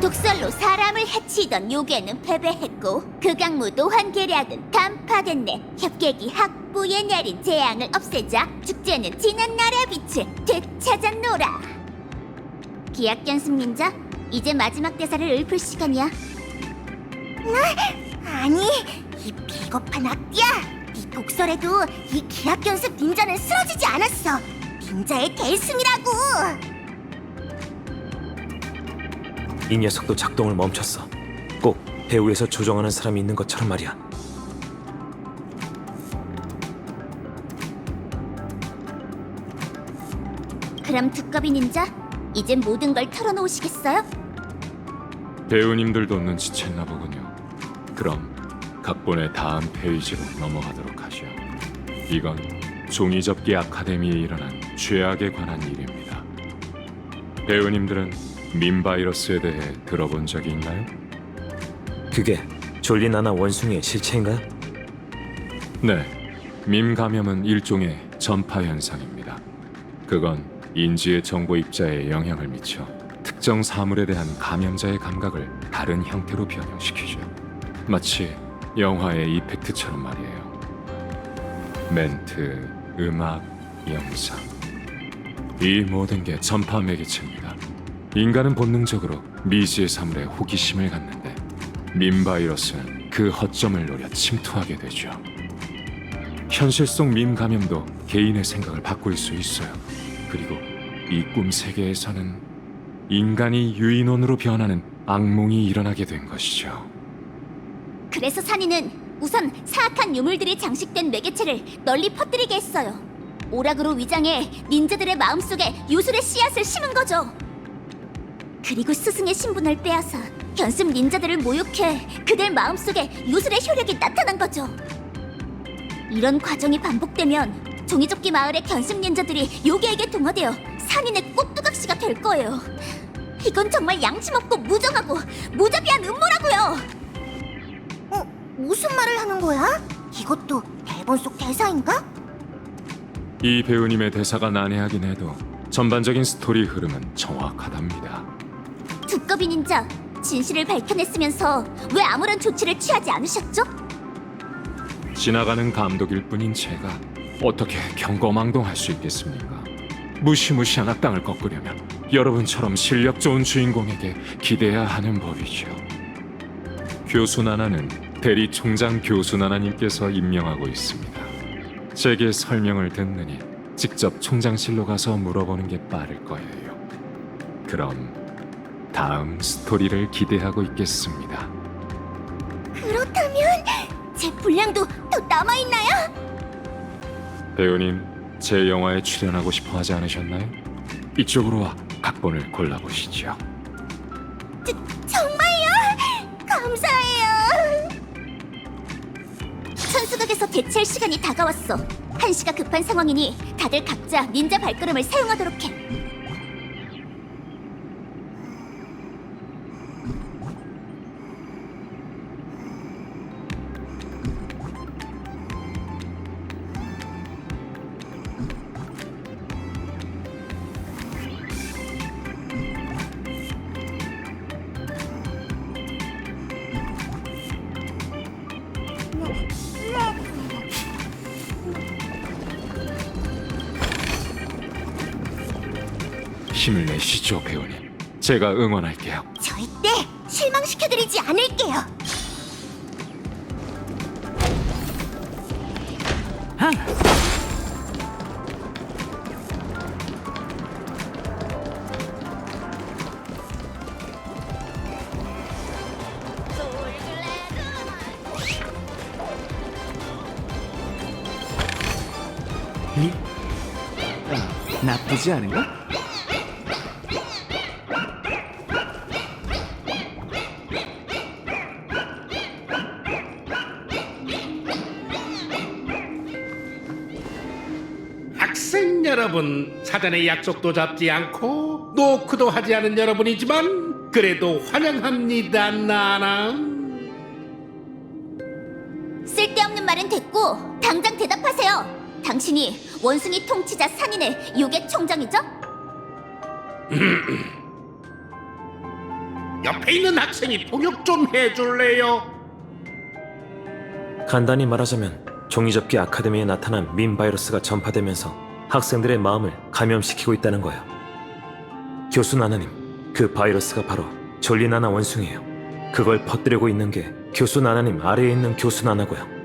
독설로 사람을 해치던 요괴는 패배했고 극악무도 환계략은 간파됐네. 협객이 학부에 내린 재앙을 없애자 축제는 지난 날의 빛을 되찾았노라. 기약 연습 닌자, 이제 마지막 대사를 읊을 시간이야. 아니, 이 비겁한 악기야. 네 독설에도 이 기약 연습 닌자는 쓰러지지 않았어. 닌자의 계승이라고. 이 녀석도 작동을 멈췄어. 꼭 배우에서 조정하는 사람이 있는 것처럼 말이야. 그럼 두꺼비 닌자, 이제 모든 걸 털어놓으시겠어요? 배우님들도 눈치챘나 보군요. 그럼 각본의 다음 페이지로 넘어가도록 하죠. 이건 종이접기 아카데미에 일어난 죄악에 관한 일입니다. 배우님들은 민 바이러스에 대해 들어본 적이 있나요? 그게 졸리나나 원숭이의 실체인가요? 네, 민 감염은 일종의 전파 현상입니다. 그건 인지의 정보 입자에 영향을 미쳐 특정 사물에 대한 감염자의 감각을 다른 형태로 변형시키죠. 마치 영화의 이펙트처럼 말이에요. 멘트, 음악, 영상, 이 모든 게 전파 매개체입니다. 인간은 본능적으로 미지의 사물에 호기심을 갖는데 민 바이러스는 그 허점을 노려 침투하게 되죠. 현실 속 민 감염도 개인의 생각을 바꿀 수 있어요. 그리고 이 꿈 세계에서는 인간이 유인원으로 변하는 악몽이 일어나게 된 것이죠. 그래서 산이는 우선 사악한 유물들이 장식된 매개체를 널리 퍼뜨리게 했어요. 오락으로 위장해 닌자들의 마음속에 요술의 씨앗을 심은 거죠. 그리고 스승의 신분을 빼앗아 견습 닌자들을 모욕해 그들 마음속에 요술의 효력이 나타난 거죠. 이런 과정이 반복되면 종이접기 마을의 견습 닌자들이 요괴에게 동화되어 산인의 꼭두각시가 될 거예요. 이건 정말 양심없고 무정하고 무자비한 음모라고요. 무슨 말을 하는 거야? 이것도 대본 속 대사인가? 이 배우님의 대사가 난해하긴 해도 전반적인 스토리 흐름은 정확하답니다. 두꺼비 닌자, 진실을 밝혀냈으면서 왜 아무런 조치를 취하지 않으셨죠? 지나가는 감독일 뿐인 제가 어떻게 경거망동할 수 있겠습니까? 무시무시한 악당을 꺾으려면 여러분처럼 실력 좋은 주인공에게 기대야 하는 법이죠. 교수 나나는 대리 총장 교수 나나님께서 임명하고 있습니다. 제게 설명을 듣느니 직접 총장실로 가서 물어보는 게 빠를 거예요. 그럼 다음 스토리를 기대하고 있겠습니다. 그렇다면 제 분량도 더 남아있나요? 배우님, 제 영화에 출연하고 싶어 하지 않으셨나요? 이쪽으로 와 각본을 골라보시죠. 정말요? 감사해요. 천수각에서 대체할 시간이 다가왔어. 한시가 급한 상황이니 다들 각자 닌자 발걸음을 사용하도록 해. 힘을 내시죠, 배우님. 제가 응원할게요. 절대 실망시켜드리지 않을게요. 나쁘지 않은가? 학생 여러분, 사전에 약속도 잡지 않고 노크도 하지 않은 여러분이지만 그래도 환영합니다, 나나. 쓸데없는 말은 됐고 당장 대답하세요. 당신이 원숭이 통치자 산인의 요괴 총장이죠? 옆에 있는 학생이 통역 좀 해줄래요? 간단히 말하자면 종이접기 아카데미에 나타난 민 바이러스가 전파되면서 학생들의 마음을 감염시키고 있다는 거예요. 교수 나나님, 그 바이러스가 바로 졸리 나나 원숭이에요. 그걸 퍼뜨리고 있는 게 교수 나나님 아래에 있는 교수 나나고요.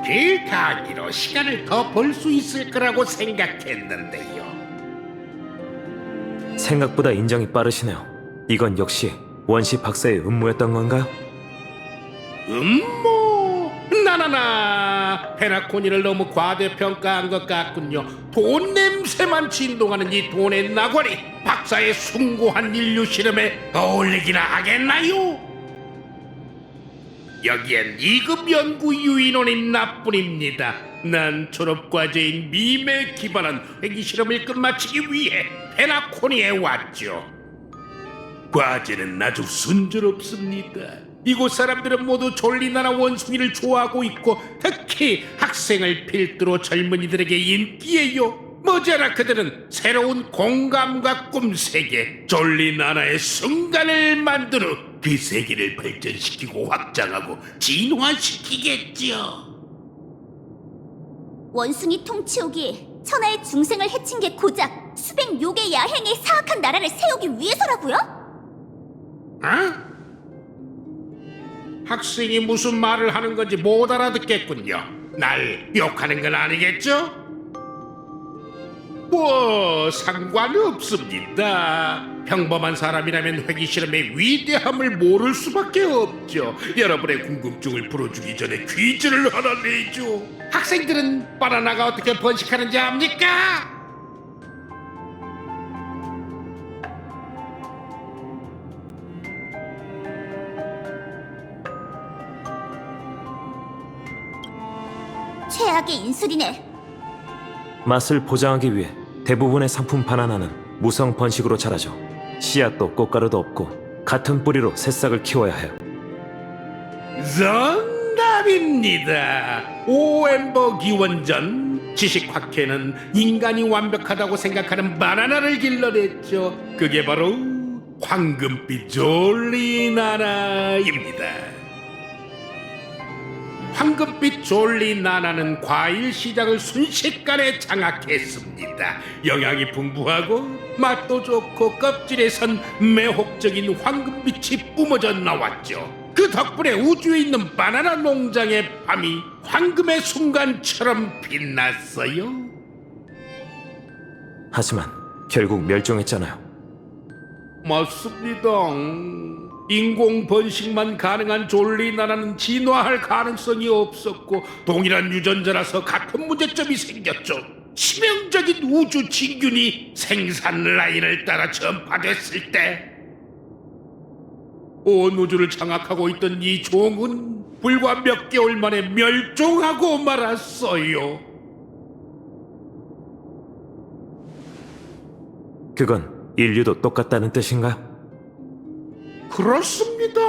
길 가기로 시간을 더 벌 수 있을 거라고 생각했는데요. 생각보다 인정이 빠르시네요. 이건 역시 원시 박사의 음모였던 건가요? 음모? 나나나, 페나코니를 너무 과대평가한 것 같군요. 돈 냄새만 진동하는 이 돈의 나ጓ리, 박사의 숭고한 인류 실험에 어울리기나 하겠나요? 여기엔 2급 연구 유인원인 나뿐입니다. 난 졸업과제인 밈에 기반한 회기 실험을 끝마치기 위해 페나코니에 왔죠. 과제는 아주 순조롭습니다. 이곳 사람들은 모두 졸리나라 원숭이를 좋아하고 있고 특히 학생을 필두로 젊은이들에게 인기예요. 머지않아 그들은 새로운 공감과 꿈세계 졸리나라의 순간을 만든 후 그 세계를 발전시키고 확장하고 진화시키겠죠. 원숭이 통치옥이 천하의 중생을 해친 게 고작 수백 요괴 야행의 사악한 나라를 세우기 위해서라고요? 어? 학생이 무슨 말을 하는 건지 못 알아듣겠군요. 날 욕하는 건 아니겠죠? 뭐 상관없습니다. 평범한 사람이라면 회기 실험의 위대함을 모를 수밖에 없죠. 여러분의 궁금증을 풀어주기 전에 퀴즈를 하나 내죠. 학생들은 바나나가 어떻게 번식하는지 압니까? 최악의 인술이네. 맛을 보장하기 위해 대부분의 상품 바나나는 무성 번식으로 자라죠. 씨앗도 꽃가루도 없고 같은 뿌리로 새싹을 키워야 해요. 정답입니다. 오엠버 기원전 지식학회는 인간이 완벽하다고 생각하는 바나나를 길러냈죠. 그게 바로 황금빛 졸리나나입니다. 황금빛 졸리나나는 과일 시장을 순식간에 장악했습니다. 영양이 풍부하고 맛도 좋고 껍질에선 매혹적인 황금빛이 뿜어져 나왔죠. 그 덕분에 우주에 있는 바나나 농장의 밤이 황금의 순간처럼 빛났어요. 하지만 결국 멸종했잖아요. 맞습니다. 인공 번식만 가능한 졸리나라는 진화할 가능성이 없었고 동일한 유전자라서 같은 문제점이 생겼죠. 치명적인 우주 진균이 생산 라인을 따라 전파됐을 때 온 우주를 장악하고 있던 이 종은 불과 몇 개월 만에 멸종하고 말았어요. 그건 인류도 똑같다는 뜻인가요? 그렇습니다.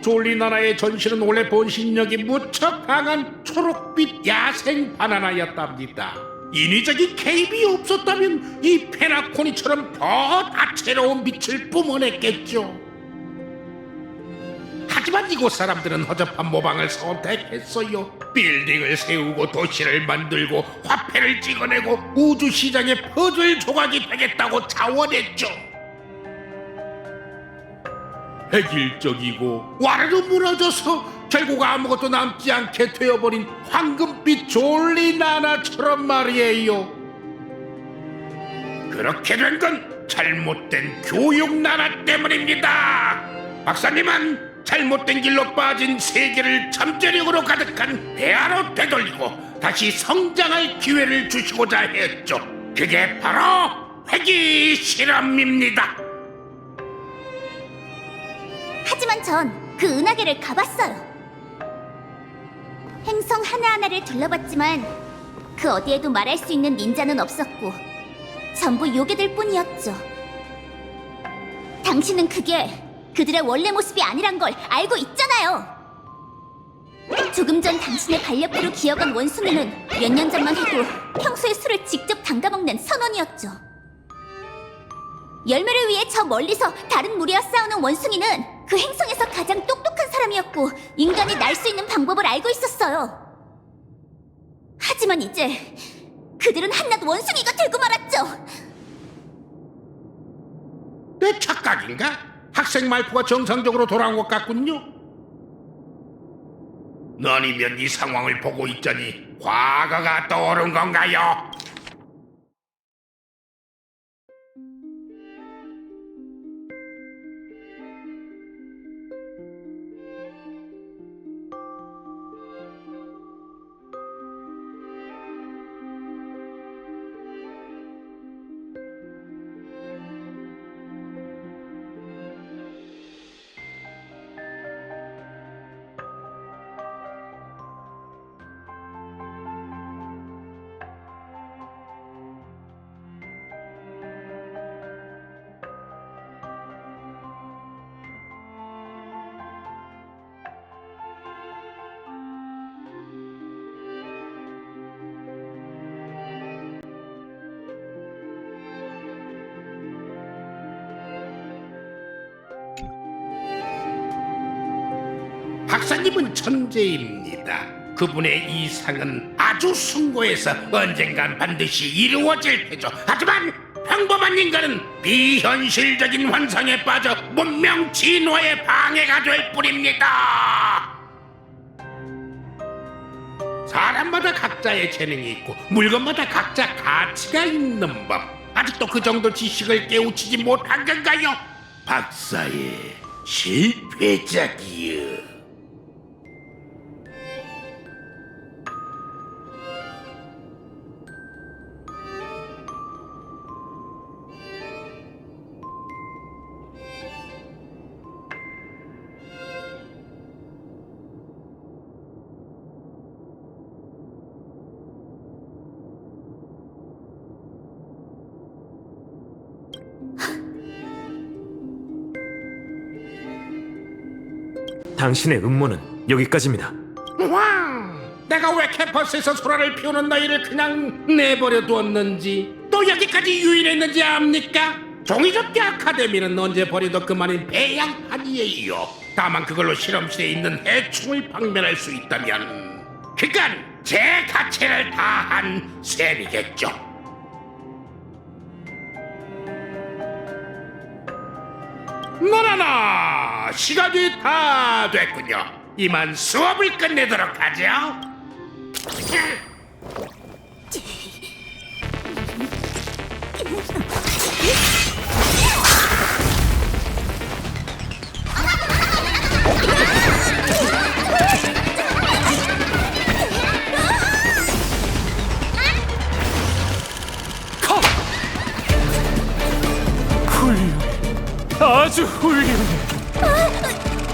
졸리나라의 전신은 원래 번식력이 무척 강한 초록빛 야생 바나나였답니다. 인위적인 개입이 없었다면 이 페나코니처럼 더 다채로운 빛을 뿜어냈겠죠. 하지만 이곳 사람들은 허접한 모방을 선택했어요. 빌딩을 세우고 도시를 만들고 화폐를 찍어내고 우주 시장의 퍼즐 조각이 되겠다고 자원했죠. 획일적이고 와르르 무너져서 결국 아무것도 남지 않게 되어버린 황금빛 졸리나나처럼 말이에요. 그렇게 된 건 잘못된 교육나라 때문입니다. 박사님은 잘못된 길로 빠진 세계를 잠재력으로 가득한 대화로 되돌리고 다시 성장할 기회를 주시고자 했죠. 그게 바로 회기 실험입니다. 하지만 전 그 은하계를 가봤어요. 행성 하나하나를 둘러봤지만 그 어디에도 말할 수 있는 닌자는 없었고 전부 요괴들 뿐이었죠. 당신은 그게 그들의 원래 모습이 아니란 걸 알고 있잖아요. 조금 전 당신의 반려표로 기어간 원숭이는 몇 년 전만 해도 평소에 술을 직접 담가먹는 선원이었죠. 열매를 위해 저 멀리서 다른 무리와 싸우는 원숭이는 그 행성에서 가장 똑똑한 사람이었고 인간이 날 수 있는 방법을 알고 있었어요. 하지만 이제 그들은 한낱 원숭이가 되고 말았죠. 내 착각인가? 학생 말투가 정상적으로 돌아온 것 같군요. 너니면 이 상황을 보고 있자니 과거가 떠오른 건가요? 박사님은 천재입니다. 그분의 이상은 아주 숭고해서 언젠간 반드시 이루어질 테죠. 하지만 평범한 인간은 비현실적인 환상에 빠져 문명 진화에 방해가 될 뿐입니다. 사람마다 각자의 재능이 있고 물건마다 각자 가치가 있는 법. 아직도 그 정도 지식을 깨우치지 못한 건가요? 박사의 실패작이여. 당신의 음모는 여기까지입니다. 내가 왜 캠퍼스에서 소라를 피우는 너희를 그냥 내버려 두었는지, 또 여기까지 유인했는지 압니까? 종이접기 아카데미는 언제 버려도 그만인 배양판이에요. 다만 그걸로 실험실에 있는 해충을 박멸할 수 있다면 그건 제 가치를 다한 셈이겠죠. 나나나, 시간이 다 됐군요. 이만 수업을 끝내도록 하죠. 훌륭해. 아주 훌륭해.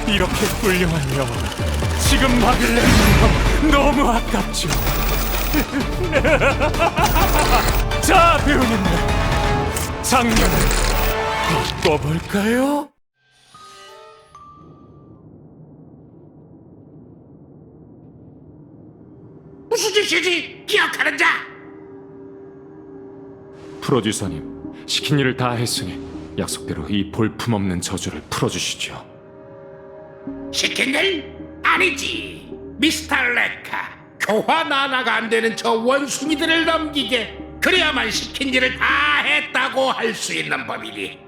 이렇게 훌륭한 영화 지금 막을래 너무 아깝죠. 자, 배우님들, 장면을 바꿔볼까요? 무슨 짓이지? 기억하는 자! 프로듀서님, 시킨 일을 다 했으니 약속대로 이 볼품없는 저주를 풀어주시죠. 시킨 일? 아니지. 미스터 레카, 교화 나나가 안 되는 저 원숭이들을 넘기게, 그래야만 시킨 일을 다 했다고 할 수 있는 법이니.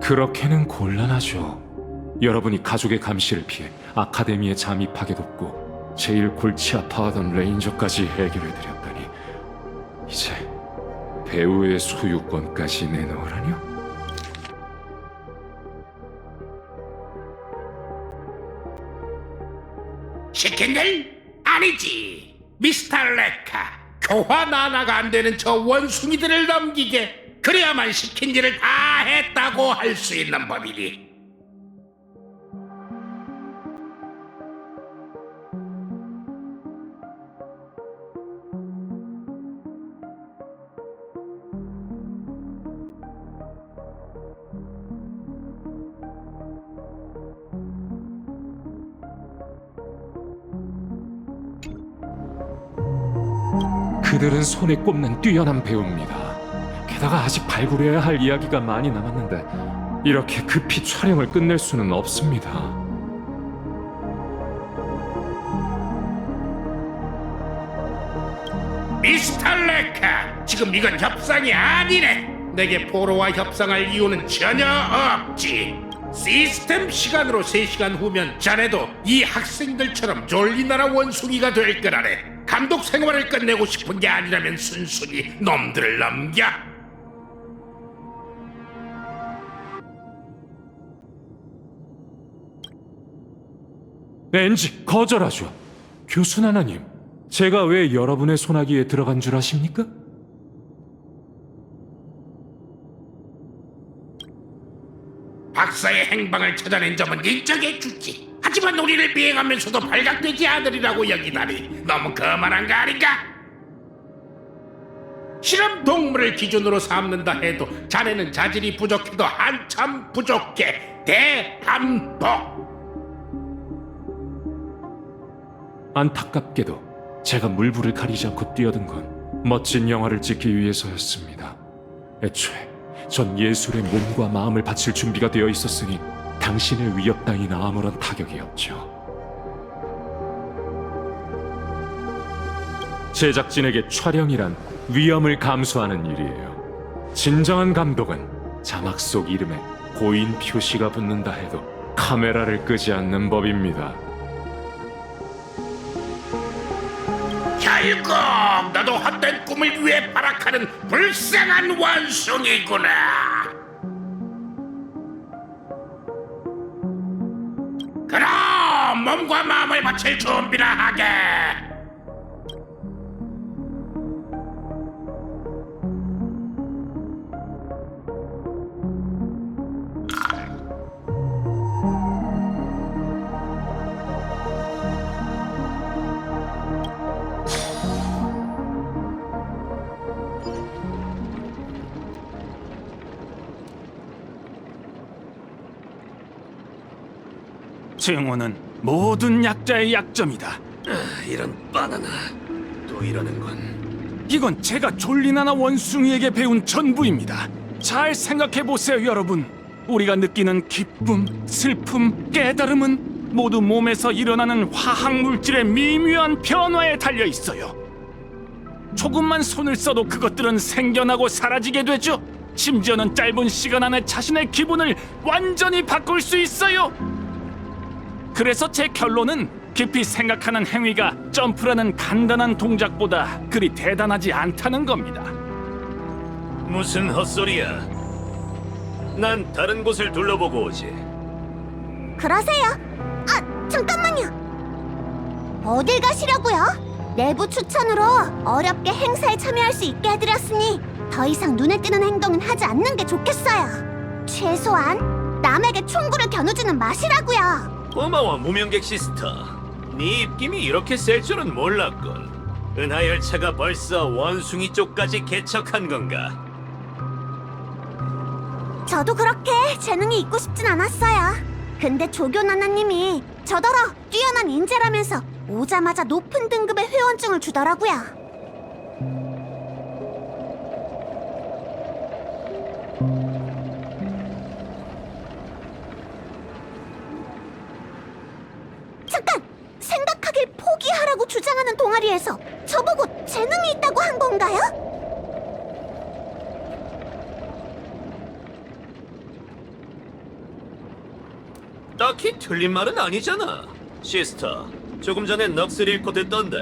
그렇게는 곤란하죠. 여러분이 가족의 감시를 피해 아카데미에 잠입하게 돕고 제일 골치 아파하던 레인저까지 해결해드렸더니 이제 배우의 소유권까지 내놓으라뇨? 시킨 일? 아니지. 미스터 레카, 교화 나나가 안 되는 저 원숭이들을 넘기게, 그래야만 시킨 일을 다 했다고 할 수 있는 법이니. 그들은 손에 꼽는 뛰어난 배우입니다. 게다가 아직 발굴해야 할 이야기가 많이 남았는데 이렇게 급히 촬영을 끝낼 수는 없습니다. 미스터 레카, 지금 이건 협상이 아니네. 내게 포로와 협상할 이유는 전혀 없지. 시스템 시간으로 3시간 후면 자네도 이 학생들처럼 졸리나라 원숭이가 될 거라네. 감독 생활을 끝내고 싶은 게 아니라면 순순히 놈들을 넘겨. 엔지, 거절하죠. 교수 나나님, 제가 왜 여러분의 소나기에 들어간 줄 아십니까? 박사의 행방을 찾아낸 점은 인정해주지. 하지만 우리를 비행하면서도 발각되지 않으리라고 여기다니 너무 거만한 거 아닌가? 실험 동물을 기준으로 삼는다 해도 자네는 자질이 부족해도 한참 부족해. 대담보. 안타깝게도 제가 물불을 가리지 않고 뛰어든 건 멋진 영화를 찍기 위해서였습니다. 애초에 전 예술에 몸과 마음을 바칠 준비가 되어 있었으니 당신의 위협 따위는 아무런 타격이 없죠. 제작진에게 촬영이란 위험을 감수하는 일이에요. 진정한 감독은 자막 속 이름에 고인 표시가 붙는다 해도 카메라를 끄지 않는 법입니다. 아이고, 너도 헛된 꿈을 위해 발악하는 불쌍한 원숭이구나. 그럼 몸과 마음을 바칠 준비나 하게. 증오는 모든 약자의 약점이다. 이런 바나나 또 이러는 건 이건 제가 졸리나나 원숭이에게 배운 전부입니다. 잘 생각해 보세요, 여러분. 우리가 느끼는 기쁨, 슬픔, 깨달음은 모두 몸에서 일어나는 화학 물질의 미묘한 변화에 달려 있어요. 조금만 손을 써도 그것들은 생겨나고 사라지게 되죠. 심지어는 짧은 시간 안에 자신의 기분을 완전히 바꿀 수 있어요. 그래서 제 결론은 깊이 생각하는 행위가 점프라는 간단한 동작보다 그리 대단하지 않다는 겁니다. 무슨 헛소리야. 난 다른 곳을 둘러보고 오지. 그러세요? 아, 잠깐만요. 어딜 가시려고요? 내부 추천으로 어렵게 행사에 참여할 수 있게 해드렸으니 더 이상 눈에 띄는 행동은 하지 않는 게 좋겠어요. 최소한 남에게 총구를 겨누지는 마시라고요. 고마워, 무명객 시스터. 네 입김이 이렇게 셀 줄은 몰랐군. 은하열차가 벌써 원숭이 쪽까지 개척한 건가? 저도 그렇게 재능이 있고 싶진 않았어요. 근데 조교나나님이 저더러 뛰어난 인재라면서 오자마자 높은 등급의 회원증을 주더라고요. 잠깐! 생각하길 포기하라고 주장하는 동아리에서 저보고 재능이 있다고 한 건가요? 딱히 틀린 말은 아니잖아. 시스터, 조금 전에 넋을 잃고 듣던데.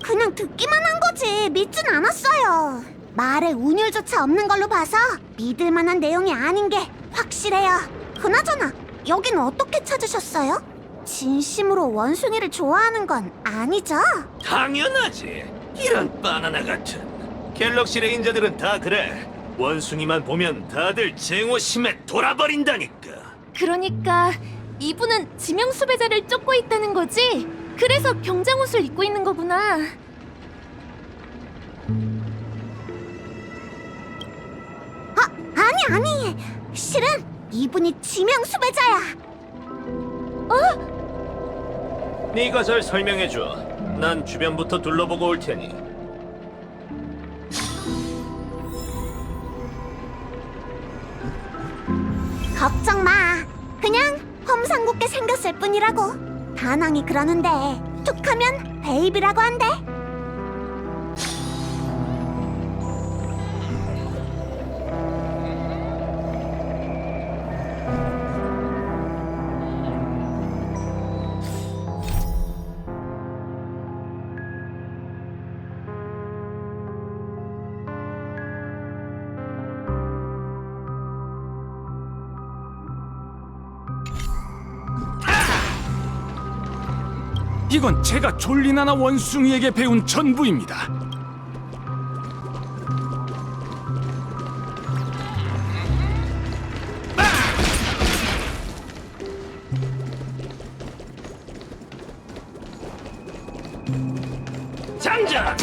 그냥 듣기만 한 거지 믿진 않았어요. 말에 운율조차 없는 걸로 봐서 믿을 만한 내용이 아닌 게 확실해요. 그나저나 여긴 어떻게 찾으셨어요? 진심으로 원숭이를 좋아하는 건 아니죠? 당연하지. 이런 바나나 같은. 갤럭시 레인저들은 다 그래. 원숭이만 보면 다들 쟁호심에 돌아버린다니까. 그러니까 이분은 지명 수배자를 쫓고 있다는 거지? 그래서 병장 옷을 입고 있는 거구나. 아니. 실은 이분이 지명 수배자야. 네가 잘 설명해줘. 난 주변부터 둘러보고 올 테니. 걱정 마. 그냥 험상궂게 생겼을 뿐이라고. 다낭이 그러는데 툭하면 베이비라고 한대. 이건 제가 졸리나나 원숭이에게 배운 전부입니다. 장전!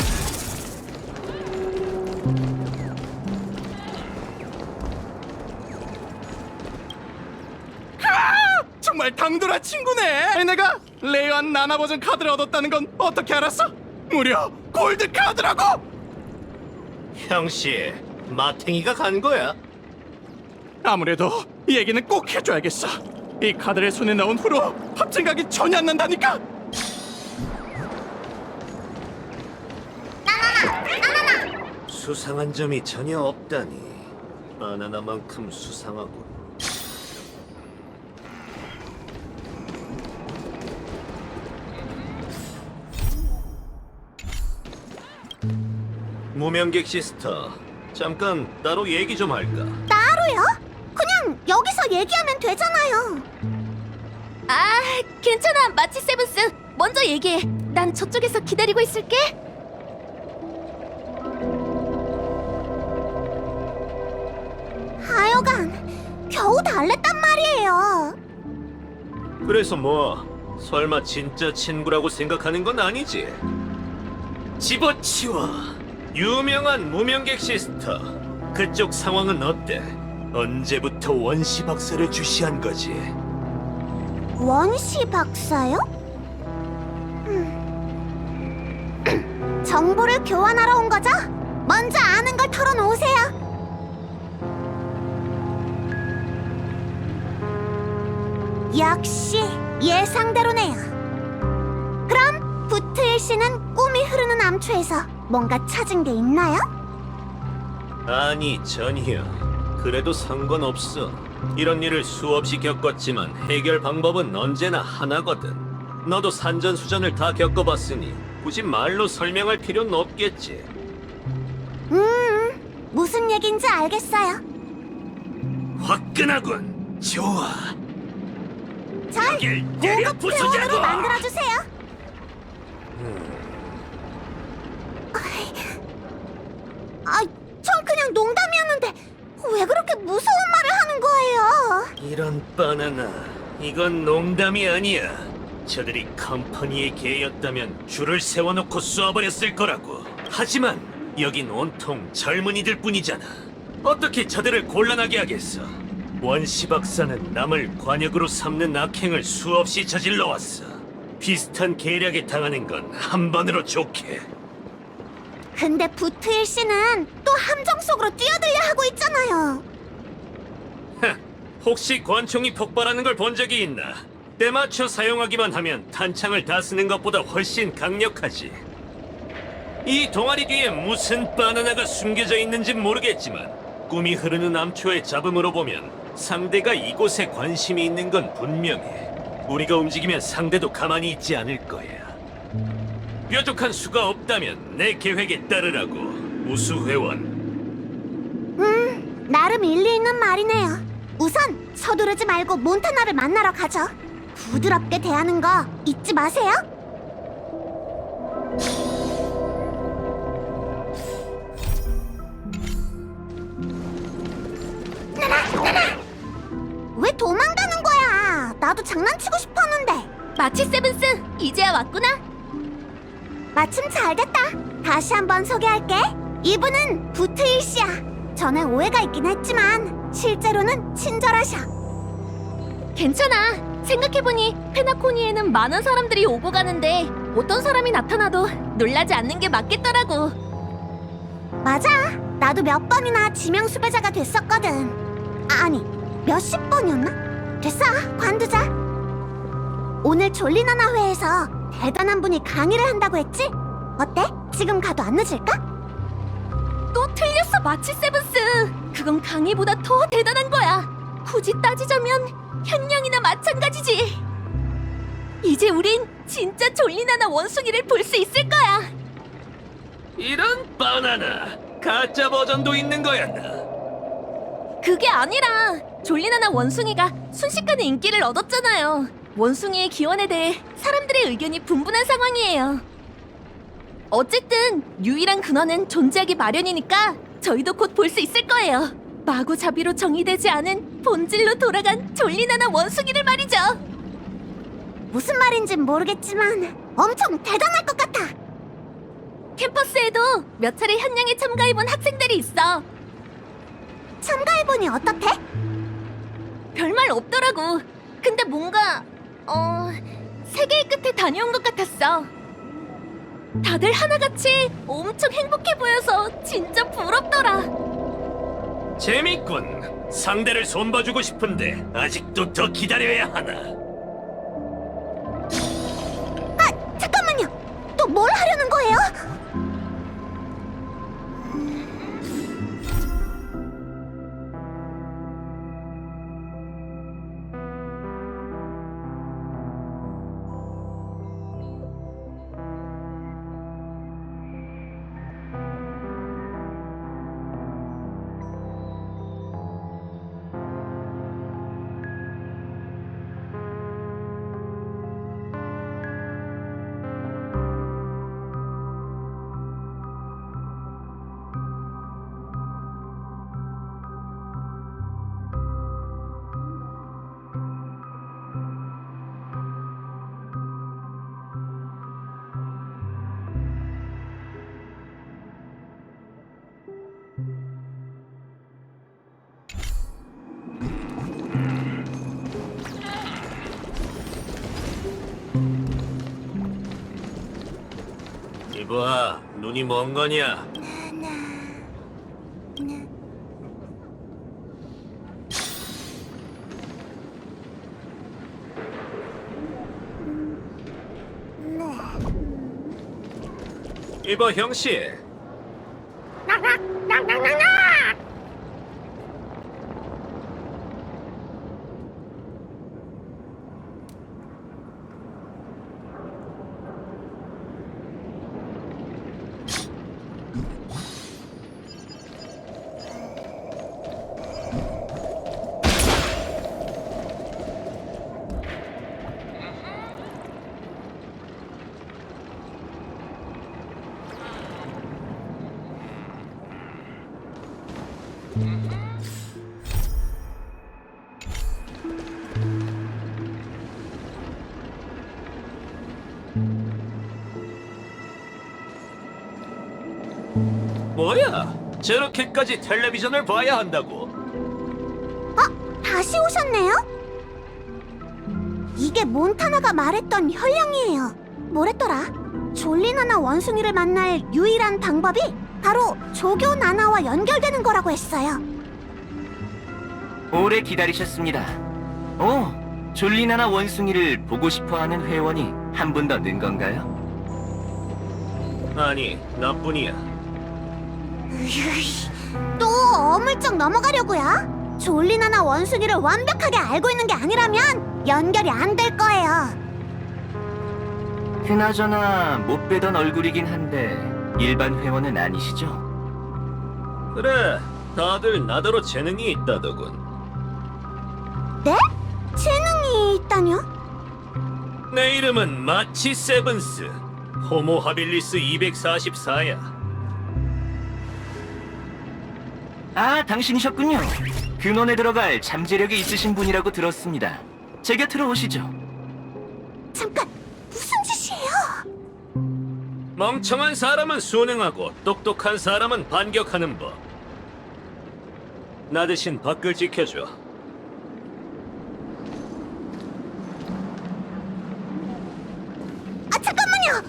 정말 당돌한 친구네. 내가 레어한 나나 버전 카드를 얻었다는 건 어떻게 알았어? 무려 골드 카드라고! 형씨, 마탱이가 간 거야? 아무래도 이 얘기는 꼭 해줘야겠어. 이 카드를 손에 넣은 후로 합증각이 전혀 안 난다니까. 수상한 점이 전혀 없다니. 바나나만큼 수상하군. 무명객 시스터, 잠깐 따로 얘기 좀 할까? 따로요? 그냥 여기서 얘기하면 되잖아요. 아, 괜찮아. 마치 세븐스. 먼저 얘기해. 난 저쪽에서 기다리고 있을게. 하여간 겨우 달랬단 말이에요. 그래서 뭐 설마 진짜 친구라고 생각하는 건 아니지? 집어치워. 유명한 무명객 시스터, 그쪽 상황은 어때? 언제부터 원시 박사를 주시한 거지? 원시 박사요? 정보를 교환하러 온 거죠? 먼저 아는 걸 털어놓으세요. 역시 예상대로네요. 그럼 부트일 씨는 꿈이 흐르는 암초에서 뭔가 찾은 게 있나요? 아니 전혀. 그래도 상관없어. 이런 일을 수없이 겪었지만 해결 방법은 언제나 하나거든. 너도 산전수전을 다 겪어봤으니 굳이 말로 설명할 필요는 없겠지. 무슨 얘긴지 알겠어요. 화끈하군. 좋아. 절 여길 때려 고급 부수자고. 대원으로 만들어주세요. 전 그냥 농담이었는데 왜 그렇게 무서운 말을 하는 거예요? 이런 바나나, 이건 농담이 아니야. 저들이 컴퍼니의 개였다면 줄을 세워놓고 쏘아버렸을 거라고. 하지만 여긴 온통 젊은이들 뿐이잖아. 어떻게 저들을 곤란하게 하겠어? 원시 박사는 남을 관역으로 삼는 악행을 수없이 저질러 왔어. 비슷한 계략에 당하는 건 한 번으로 좋게. 근데 부트일 씨는 또 함정 속으로 뛰어들려 하고 있잖아요. 혹시 권총이 폭발하는 걸 본 적이 있나? 때맞춰 사용하기만 하면 탄창을 다 쓰는 것보다 훨씬 강력하지. 이 동아리 뒤에 무슨 바나나가 숨겨져 있는지 모르겠지만 꿈이 흐르는 암초의 잡음으로 보면 상대가 이곳에 관심이 있는 건 분명해. 우리가 움직이면 상대도 가만히 있지 않을 거야. 뾰족한 수가 없다면 내 계획에 따르라고, 우수회원. 나름 일리 있는 말이네요. 우선 서두르지 말고 몬타나를 만나러 가죠. 부드럽게 대하는 거 잊지 마세요. 왜 도망가는 거야? 나도 장난치고 싶었는데. 마치 세븐스. 이제야 왔구나. 마침 잘 됐다. 다시 한번 소개할게. 이분은 부트일 씨야. 전에 오해가 있긴 했지만 실제로는 친절하셔. 괜찮아. 생각해보니 페나코니에는 많은 사람들이 오고 가는데 어떤 사람이 나타나도 놀라지 않는 게 맞겠더라고. 맞아. 나도 몇 번이나 지명 수배자가 됐었거든. 아니, 몇십 번이었나? 됐어. 관두자. 오늘 졸리나나 회에서 대단한 분이 강의를 한다고 했지? 어때? 지금 가도 안 늦을까? 또 틀렸어, 마치 세븐스. 그건 강의보다 더 대단한 거야. 굳이 따지자면 현령이나 마찬가지지. 이제 우린 진짜 졸리나나 원숭이를 볼 수 있을 거야. 이런 바나나, 가짜 버전도 있는 거였나? 그게 아니라 졸리나나 원숭이가 순식간에 인기를 얻었잖아요. 원숭이의 기원에 대해 사람들의 의견이 분분한 상황이에요. 어쨌든 유일한 근원은 존재하기 마련이니까 저희도 곧 볼 수 있을 거예요. 마구잡이로 정의되지 않은 본질로 돌아간 졸리나나 원숭이를 말이죠. 무슨 말인진 모르겠지만 엄청 대단할 것 같아. 캠퍼스에도 몇 차례 현장에 참가해본 학생들이 있어. 참가해보니 어떻대? 별말 없더라고. 근데 뭔가 세계의 끝에 다녀온 것 같았어. 다들 하나같이 엄청 행복해 보여서 진짜 부럽더라. 재밌군. 상대를 손봐주고 싶은데 아직도 더 기다려야 하나? 아, 잠깐만요. 또 뭘 하려는 거예요? 이봐, 눈이 먼 거냐? 이봐, 형씨. 뭐야? 저렇게까지 텔레비전을 봐야 한다고? 다시 오셨네요? 이게 몬타나가 말했던 혈령이에요. 뭐랬더라? 졸리 나나 원숭이를 만날 유일한 방법이 바로 조교 나나와 연결되는 거라고 했어요. 오래 기다리셨습니다. 졸리나나 원숭이를 보고 싶어하는 회원이 한 분 더 는 건가요? 아니, 나뿐이야. 또 어물쩍 넘어가려고요? 졸리 나나 원숭이를 완벽하게 알고 있는 게 아니라면 연결이 안 될 거예요. 그나저나 못 뵈던 얼굴이긴 한데 일반 회원은 아니시죠? 그래, 다들 나더러 재능이 있다더군. 네? 재능이 있다뇨? 내 이름은 마치 세븐스, 호모 하빌리스 244야. 아, 당신이셨군요. 근원에 들어갈 잠재력이 있으신 분이라고 들었습니다. 제 곁으로 오시죠. 잠깐, 무슨 짓이에요? 멍청한 사람은 순응하고 똑똑한 사람은 반격하는 법. 나 대신 밖을 지켜줘. 아, 잠깐만요!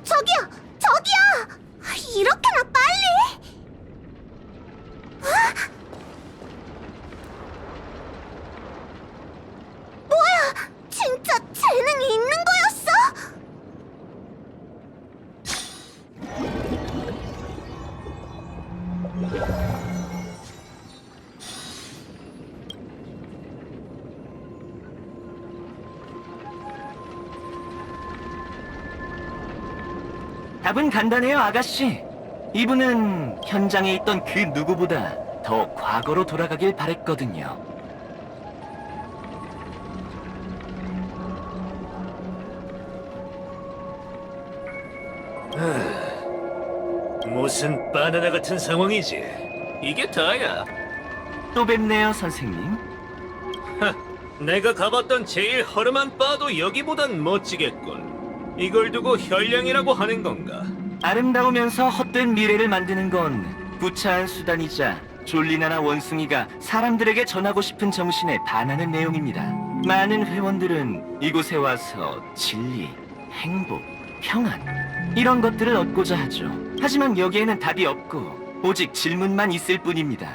저기요! 저기요! 이렇게나 빨리? 뭐야! 진짜 재능이 있는 거였어? 답은 간단해요, 아가씨. 이분은 현장에 있던 그 누구보다 더 과거로 돌아가길 바랬거든요. 무슨 바나나 같은 상황이지? 이게 다야. 또 뵙네요, 선생님. 내가 가봤던 제일 허름한 바도 여기보단 멋지겠군. 이걸 두고 혈령이라고 하는 건가? 아름다우면서 헛된 미래를 만드는 건 구차한 수단이자 졸리나나 원숭이가 사람들에게 전하고 싶은 정신에 반하는 내용입니다. 많은 회원들은 이곳에 와서 진리, 행복, 평안 이런 것들을 얻고자 하죠. 하지만 여기에는 답이 없고 오직 질문만 있을 뿐입니다.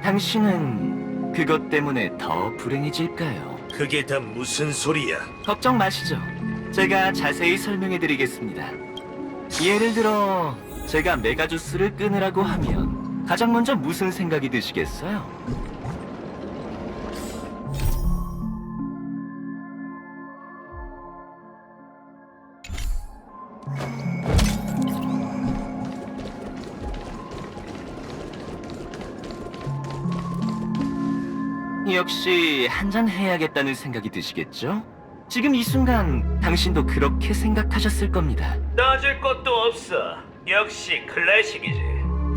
당신은 그것 때문에 더 불행해질까요? 그게 다 무슨 소리야? 걱정 마시죠. 제가 자세히 설명해 드리겠습니다. 예를 들어 제가 메가주스를 끊으라고 하면 가장 먼저 무슨 생각이 드시겠어요? 역시 한잔 해야겠다는 생각이 드시겠죠? 지금 이 순간 당신도 그렇게 생각하셨을 겁니다. 따질 것도 없어. 역시 클래식이지.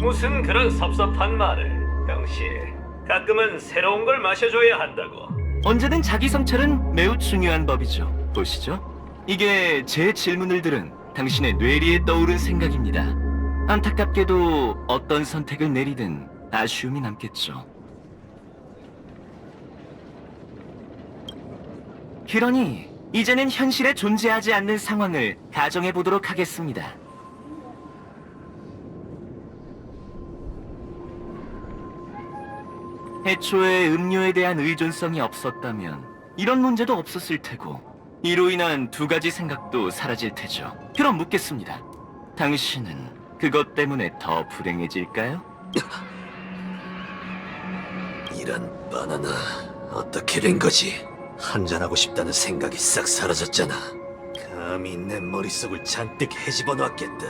무슨 그런 섭섭한 말을. 형씨, 가끔은 새로운 걸 마셔줘야 한다고. 언제든 자기 성찰은 매우 중요한 법이죠. 보시죠. 이게 제 질문을 들은 당신의 뇌리에 떠오른 생각입니다. 안타깝게도 어떤 선택을 내리든 아쉬움이 남겠죠. 그러니 이제는 현실에 존재하지 않는 상황을 가정해 보도록 하겠습니다. 애초에 음료에 대한 의존성이 없었다면 이런 문제도 없었을 테고 이로 인한 두 가지 생각도 사라질 테죠. 그럼 묻겠습니다. 당신은 그것 때문에 더 불행해질까요? 이런 바나나 어떻게 된 거지? 한잔하고 싶다는 생각이 싹 사라졌잖아. 감히 내 머릿속을 잔뜩 헤집어 놨겠다.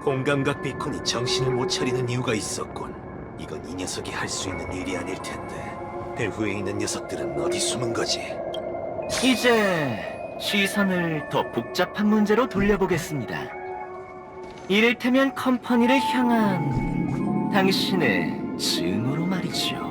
공감각 비콘이 정신을 못 차리는 이유가 있었군. 이건 이 녀석이 할 수 있는 일이 아닐 텐데 배후에 있는 녀석들은 어디 숨은 거지? 이제 시선을 더 복잡한 문제로 돌려보겠습니다. 이를테면 컴퍼니를 향한 당신의 증오로 말이죠.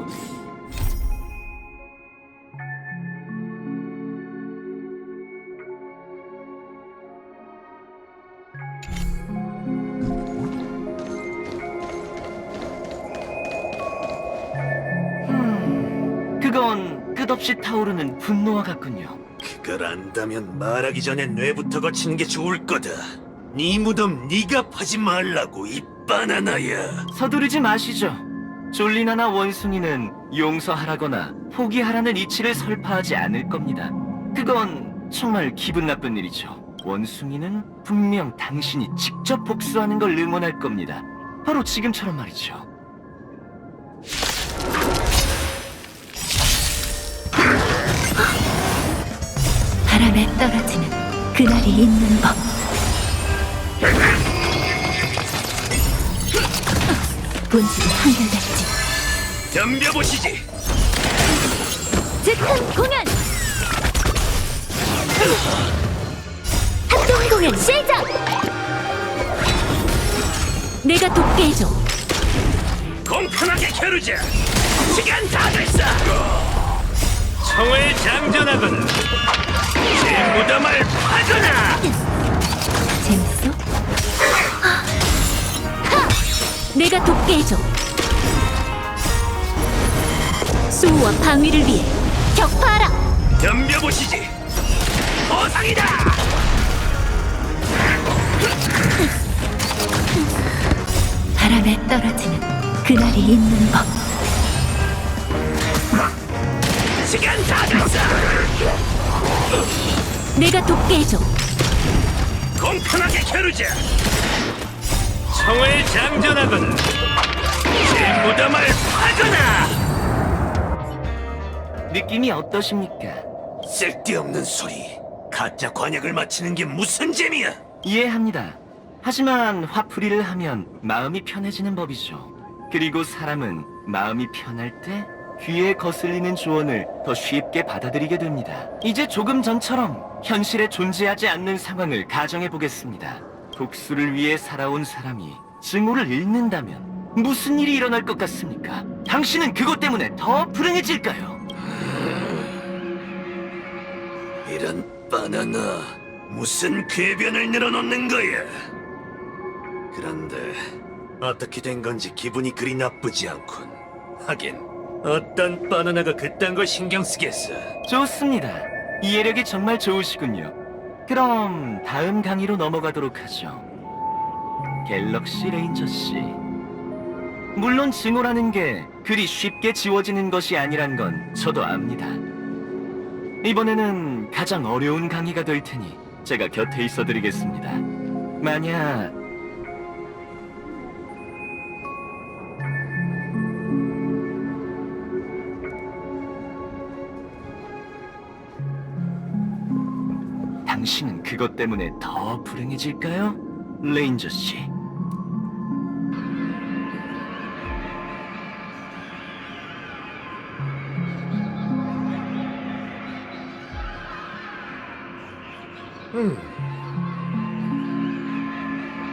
그건 끝없이 타오르는 분노와 같군요. 그걸 안다면 말하기 전에 뇌부터 거치는 게 좋을 거다. 네 무덤 네가 파지 말라고, 이 바나나야. 서두르지 마시죠. 졸리나나 원숭이는 용서하라거나 포기하라는 이치를 설파하지 않을 겁니다. 그건 정말 기분 나쁜 일이죠. 원숭이는 분명 당신이 직접 복수하는 걸 응원할 겁니다. 바로 지금처럼 말이죠. 바람에 떨어지는 그날이 있는 법. 본질이 한결같지. 덤벼보시지. 즉흥 공연! 합동 공연 시작! 내가 돕게 해줘. 공평하게 겨루자. 시간 다 됐어. 청을 장전하건 제 무덤을 파거나. 재밌어? 하! 내가 돕게 해줘. 수호와 방위를 위해 격파하라. 덤벼보시지. 보상이다. 바람에 떨어지는 그날이 있는 법. 시간 다 됐어. 내가 돕게 해줘. 공평하게 겨루자. 청을 장전하건 제 무덤을 파거나. 느낌이 어떠십니까? 쓸데없는 소리. 가짜 관역을 맞히는 게 무슨 재미야? 이해합니다. 하지만 화풀이를 하면 마음이 편해지는 법이죠. 그리고 사람은 마음이 편할 때 귀에 거슬리는 조언을 더 쉽게 받아들이게 됩니다. 이제 조금 전처럼 현실에 존재하지 않는 상황을 가정해 보겠습니다. 복수를 위해 살아온 사람이 증오를 잃는다면 무슨 일이 일어날 것 같습니까? 당신은 그것 때문에 더 불행해질까요? 이런 바나나, 무슨 궤변을 늘어놓는 거야? 그런데 어떻게 된 건지 기분이 그리 나쁘지 않군. 하긴 어떤 바나나가 그딴 걸 신경 쓰겠어. 좋습니다. 이해력이 정말 좋으시군요. 그럼 다음 강의로 넘어가도록 하죠. 갤럭시 레인저 씨. 물론 증오라는 게 그리 쉽게 지워지는 것이 아니란 건 저도 압니다. 이번에는 가장 어려운 강의가 될 테니 제가 곁에 있어 드리겠습니다. 만약 당신은 그것 때문에 더 불행해질까요? 레인저 씨.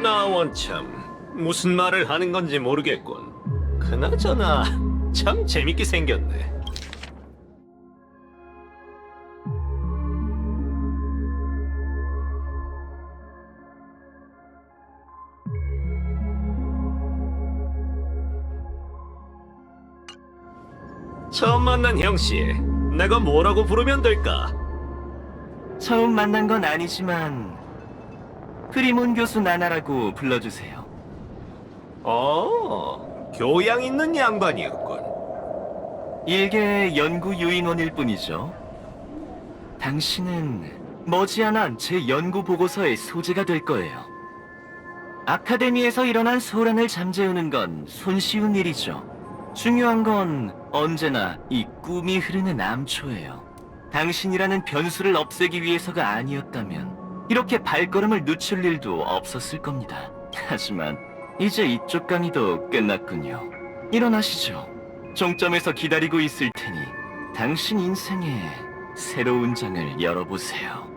나 원참 무슨 말을 하는 건지 모르겠군. 그나저나 참 재밌게 생겼네. 처음 만난 형씨, 내가 뭐라고 부르면 될까? 처음 만난 건 아니지만 프리몬 교수 나나라고 불러주세요. 교양 있는 양반이었군. 일개 연구 유인원일 뿐이죠. 당신은 머지않아 제 연구 보고서의 소재가 될 거예요. 아카데미에서 일어난 소란을 잠재우는 건 손쉬운 일이죠. 중요한 건 언제나 이 꿈이 흐르는 암초예요. 당신이라는 변수를 없애기 위해서가 아니었다면 이렇게 발걸음을 늦출 일도 없었을 겁니다. 하지만 이제 이쪽 강의도 끝났군요. 일어나시죠. 종점에서 기다리고 있을 테니 당신 인생의 새로운 장을 열어보세요.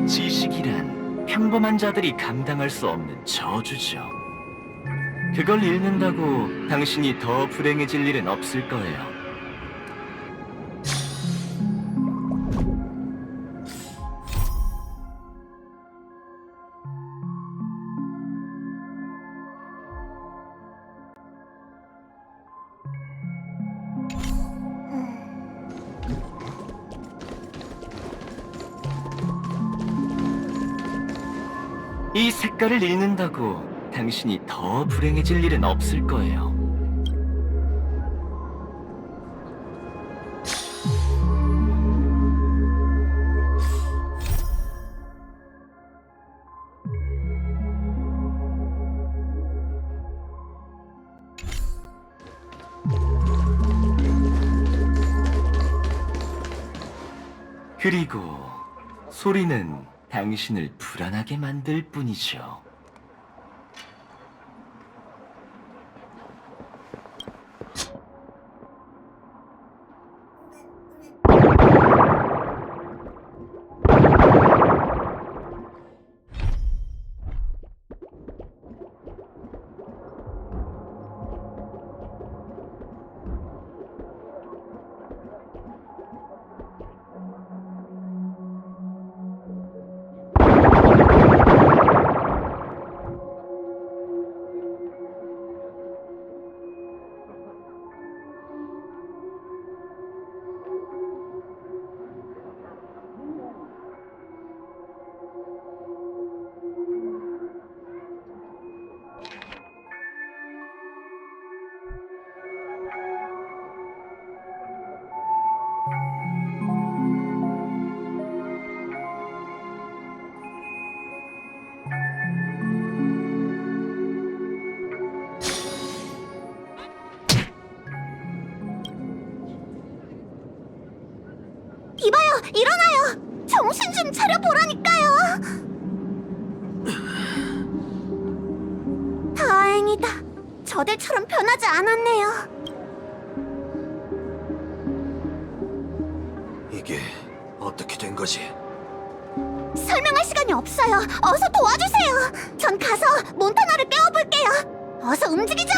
지식이란 평범한 자들이 감당할 수 없는 저주죠. 그걸 잃는다고 당신이 더 불행해질 일은 없을 거예요. 이 색깔을 잃는다고 당신이 더 불행해질 일은 없을 거예요. 그리고 소리는 당신을 불안하게 만들 뿐이죠. 이봐요, 일어나요. 정신 좀 차려보라니까요. 다행이다. 저들처럼 변하지 않았네요. 이게 어떻게 된 거지? 설명할 시간이 없어요. 어서 도와주세요. 전 가서 몬타나를 깨워볼게요. 어서 움직이자.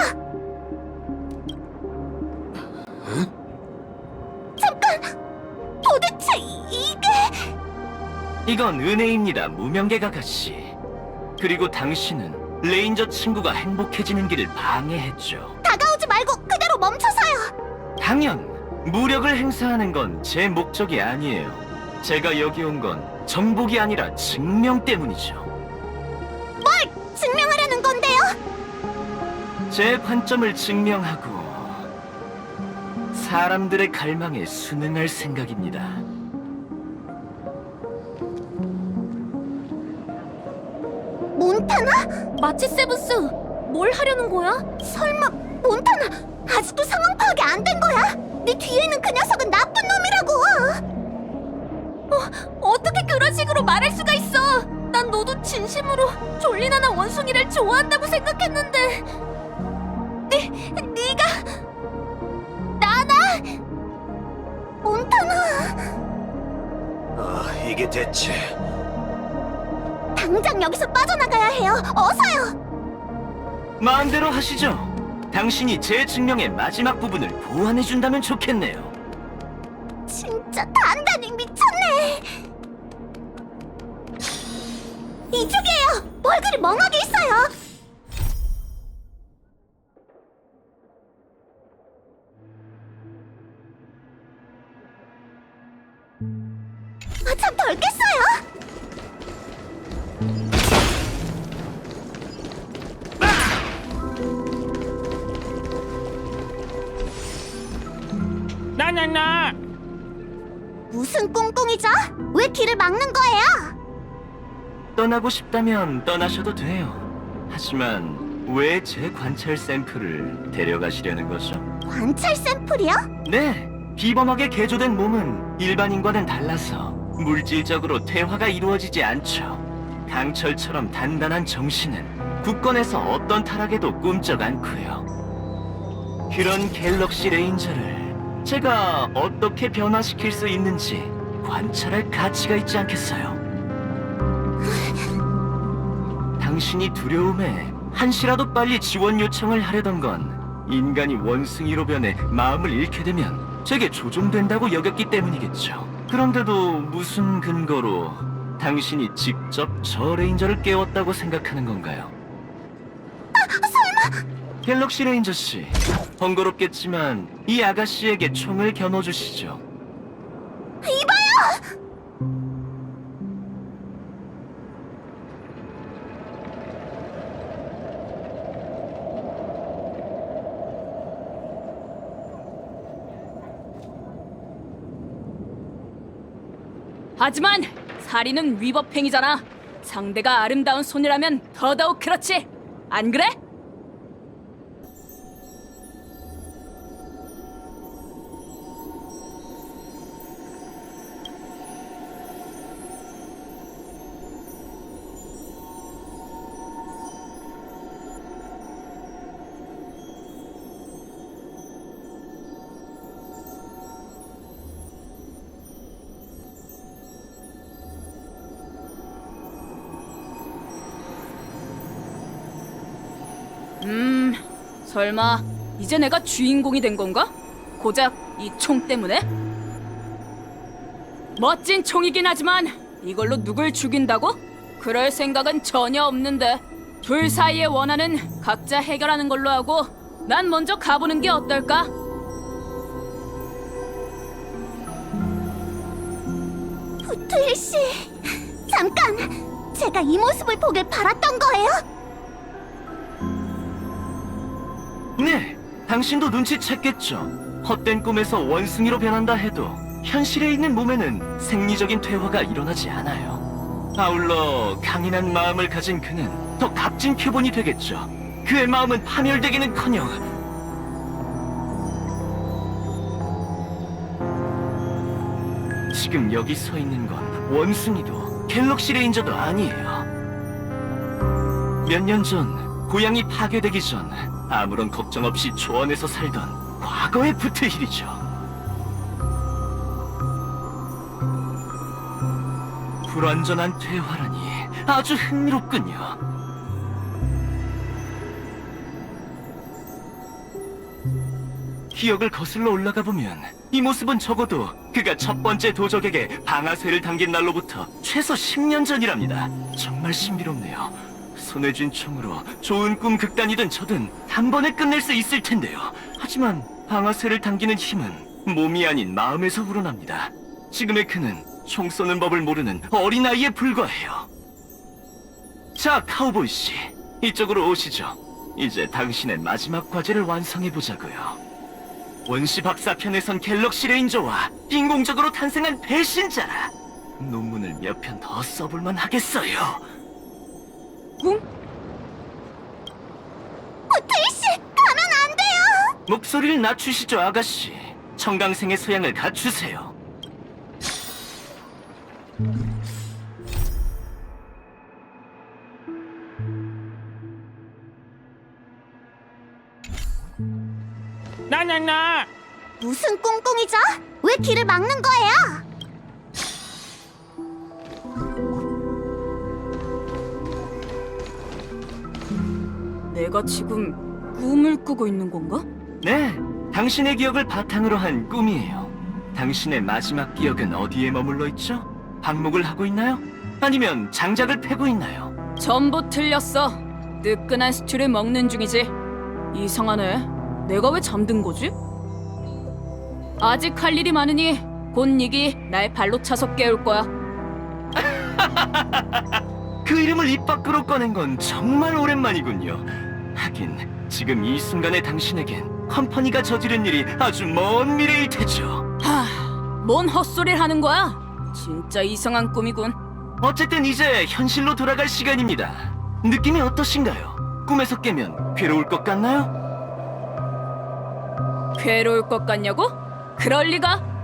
잠깐! 도대체 이게... 이건 은혜입니다, 무명객 아가씨. 그리고 당신은 레인저 친구가 행복해지는 길을 방해했죠. 다가오지 말고 그대로 멈춰서요. 당연, 무력을 행사하는 건 제 목적이 아니에요. 제가 여기 온 건 정복이 아니라 증명 때문이죠. 뭘 증명하려는 건데요? 제 관점을 증명하고 사람들의 갈망에 순응할 생각입니다. 몬타나? 마치 세브스, 뭘 하려는 거야? 설마 몬타나 아직도 상황 파악이 안 된 거야? 네 뒤에 있는 그 녀석은 나쁜 놈이라고. 어떻게 그런 식으로 말할 수가 있어? 난 너도 진심으로 졸리나나 원숭이를 좋아한다고 생각했는데. 네가 나나? 몬타나, 이게 대체... 당장 여기서 빠져나가야 해요. 어서요. 마음대로 하시죠. 당신이 제 증명의 마지막 부분을 보완해준다면 좋겠네요. 진짜 단단히 미쳤네. 이쪽이에요. 뭘 그리 멍하게 있어요. 참 덜 깼어요. 나나나. 무슨 꽁꽁이죠? 왜 길을 막는 거예요? 떠나고 싶다면 떠나셔도 돼요. 하지만 왜 제 관찰 샘플을 데려가시려는 거죠? 관찰 샘플이요? 네, 비범하게 개조된 몸은 일반인과는 달라서 물질적으로 퇴화가 이루어지지 않죠. 강철처럼 단단한 정신은 굳건해서 어떤 타락에도 꿈쩍 않고요. 그런 갤럭시 레인저를 제가 어떻게 변화시킬 수 있는지 관찰할 가치가 있지 않겠어요? 당신이 두려움에 한시라도 빨리 지원 요청을 하려던 건 인간이 원숭이로 변해 마음을 잃게 되면 제게 조종된다고 여겼기 때문이겠죠. 그런데도 무슨 근거로 당신이 직접 저 레인저를 깨웠다고 생각하는 건가요? 설마... 갤럭시 레인저 씨, 번거롭겠지만 이 아가씨에게 총을 겨눠주시죠. 이봐요! 하지만 살인은 위법행위잖아. 상대가 아름다운 소녀라면 더더욱 그렇지. 안 그래? 설마 이제 내가 주인공이 된 건가? 고작 이 총 때문에? 멋진 총이긴 하지만 이걸로 누굴 죽인다고? 그럴 생각은 전혀 없는데. 둘 사이의 원한은 각자 해결하는 걸로 하고 난 먼저 가보는 게 어떨까? 부트일 씨, 잠깐! 제가 이 모습을 보길 바랐던 거예요? 네, 당신도 눈치챘겠죠. 헛된 꿈에서 원숭이로 변한다 해도 현실에 있는 몸에는 생리적인 퇴화가 일어나지 않아요. 아울러 강인한 마음을 가진 그는 더 값진 표본이 되겠죠. 그의 마음은 파멸되기는커녕 지금 여기 서 있는 건 원숭이도 갤럭시 레인저도 아니에요. 몇 년 전 고향이 파괴되기 전 아무런 걱정 없이 초원에서 살던 과거의 부트힐이죠. 불완전한 퇴화라니 아주 흥미롭군요. 기억을 거슬러 올라가 보면 이 모습은 적어도 그가 첫 번째 도적에게 방아쇠를 당긴 날로부터 최소 10년 전이랍니다. 정말 신비롭네요. 손에 쥔 총으로 좋은 꿈 극단이든 저든 단번에 끝낼 수 있을 텐데요. 하지만 방아쇠를 당기는 힘은 몸이 아닌 마음에서 우러납니다. 지금의 그는 총 쏘는 법을 모르는 어린아이에 불과해요. 자, 카우보이 씨, 이쪽으로 오시죠. 이제 당신의 마지막 과제를 완성해보자고요. 원시 박사편에선 갤럭시 레인저와 인공적으로 탄생한 배신자라. 논문을 몇 편 더 써볼만 하겠어요. 응? 부트일 씨, 가면 안 돼요! 목소리를 낮추시죠, 아가씨. 청강생의 소양을 갖추세요. 나나나. 무슨 꽁꽁이죠? 왜 길을 막는 거예요? 내가 지금 꿈을 꾸고 있는 건가? 네, 당신의 기억을 바탕으로 한 꿈이에요. 당신의 마지막 기억은 어디에 머물러 있죠? 방목을 하고 있나요? 아니면 장작을 패고 있나요? 전부 틀렸어. 뜨끈한 스튜를 먹는 중이지. 이상하네. 내가 왜 잠든 거지? 아직 할 일이 많으니 곧 닉이 날 발로 차서 깨울 거야. 그 이름을 입 밖으로 꺼낸 건 정말 오랜만이군요. 하긴 지금 이 순간의 당신에겐 컴퍼니가 저지른 일이 아주 먼 미래일 테죠. 뭔 헛소리를 하는 거야? 진짜 이상한 꿈이군. 어쨌든 이제 현실로 돌아갈 시간입니다. 느낌이 어떠신가요? 꿈에서 깨면 괴로울 것 같나요? 괴로울 것 같냐고? 그럴 리가?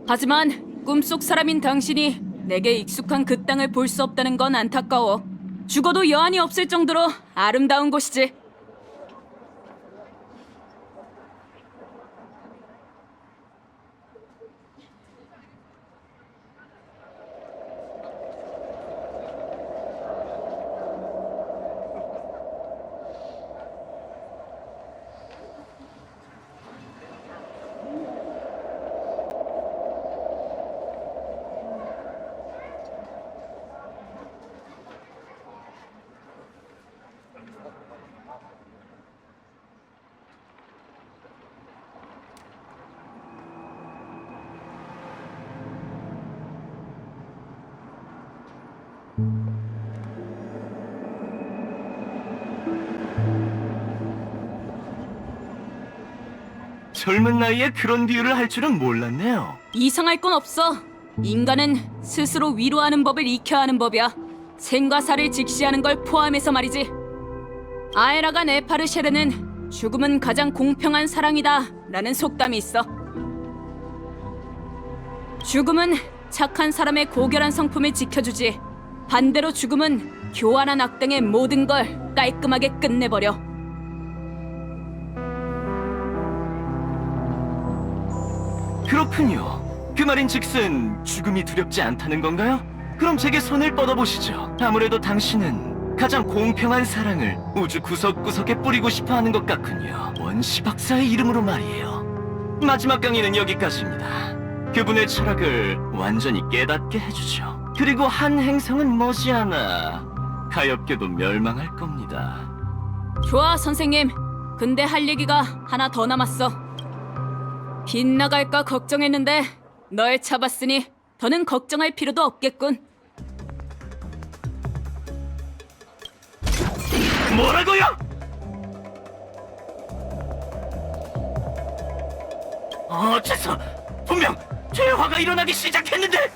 하지만 꿈속 사람인 당신이 내게 익숙한 그 땅을 볼 수 없다는 건 안타까워. 죽어도 여한이 없을 정도로 아름다운 곳이지. 젊은 나이에 그런 비유를 할 줄은 몰랐네요. 이상할 건 없어. 인간은 스스로 위로하는 법을 익혀야 하는 법이야. 생과 사를 직시하는 걸 포함해서 말이지. 아에라가 네파르쉐르는 죽음은 가장 공평한 사랑이다 라는 속담이 있어. 죽음은 착한 사람의 고결한 성품을 지켜주지. 반대로 죽음은 교활한 악당의 모든 걸 깔끔하게 끝내버려. 그렇군요. 그 말인즉슨 죽음이 두렵지 않다는 건가요? 그럼 제게 손을 뻗어보시죠. 아무래도 당신은 가장 공평한 사랑을 우주 구석구석에 뿌리고 싶어하는 것 같군요. 원시 박사의 이름으로 말이에요. 마지막 강의는 여기까지입니다. 그분의 철학을 완전히 깨닫게 해주죠. 그리고 한 행성은 머지않아 가엾게도 멸망할 겁니다. 좋아, 선생님. 근데 할 얘기가 하나 더 남았어. 빗나갈까 걱정했는데 널 잡았으니 더는 걱정할 필요도 없겠군. 뭐라고요? 어째서 분명 퇴화가 일어나기 시작했는데.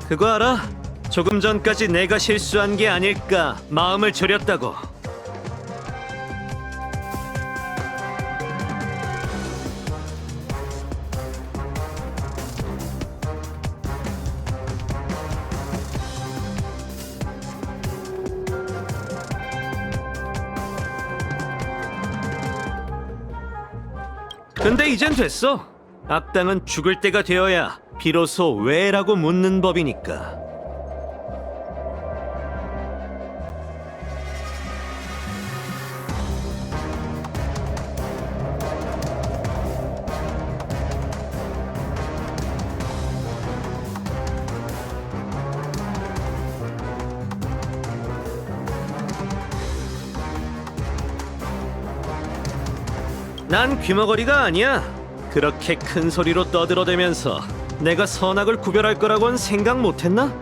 그거 알아? 조금 전까지 내가 실수한 게 아닐까 마음을 졸였다고. 근데 이젠 됐어. 악당은 죽을 때가 되어야 비로소 왜라고 묻는 법이니까. 난 귀머거리가 아니야. 그렇게 큰 소리로 떠들어대면서 내가 선악을 구별할 거라고는 생각 못했나?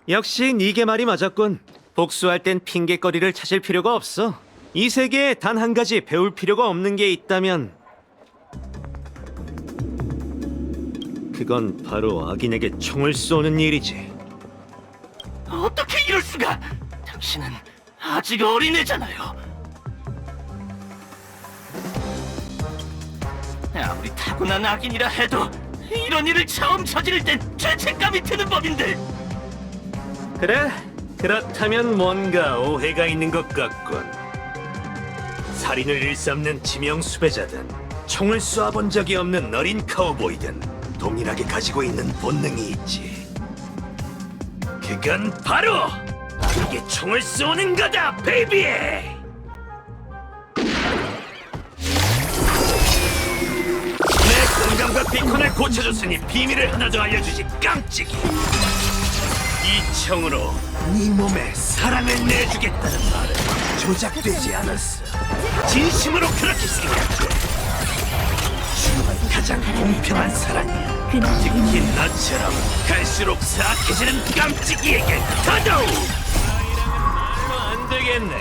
역시 네게 말이 맞았군. 복수할 땐 핑계거리를 찾을 필요가 없어. 이 세계에 단 한 가지 배울 필요가 없는 게 있다면 그건 바로 악인에게 총을 쏘는 일이지. 어떻게 이럴 수가? 당신은 아직 어린애잖아요. 아무리 타고난 악인이라 해도 이런 일을 처음 저지를 땐 죄책감이 드는 법인데. 그래? 그렇다면 뭔가 오해가 있는 것 같군. 살인을 일삼는 지명 수배자든 총을 쏘아본 적이 없는 어린 카우보이든 동일하게 가지고 있는 본능이 있지. 그건 바로 악에게 총을 쏘는 거다, 베이비! 내 공감과 비컨을 고쳐줬으니 비밀을 하나 더 알려주지, 깜찍이. 이 총으로 네 몸에 사랑을 내주겠다는 말은 조작되지 않았어. 진심으로 그렇게 생각해. 죽음은 가장 공평한 사랑이야. 특히 너처럼 갈수록 사악해지는 깜찍이에게 더더욱. 말로 안 되겠네.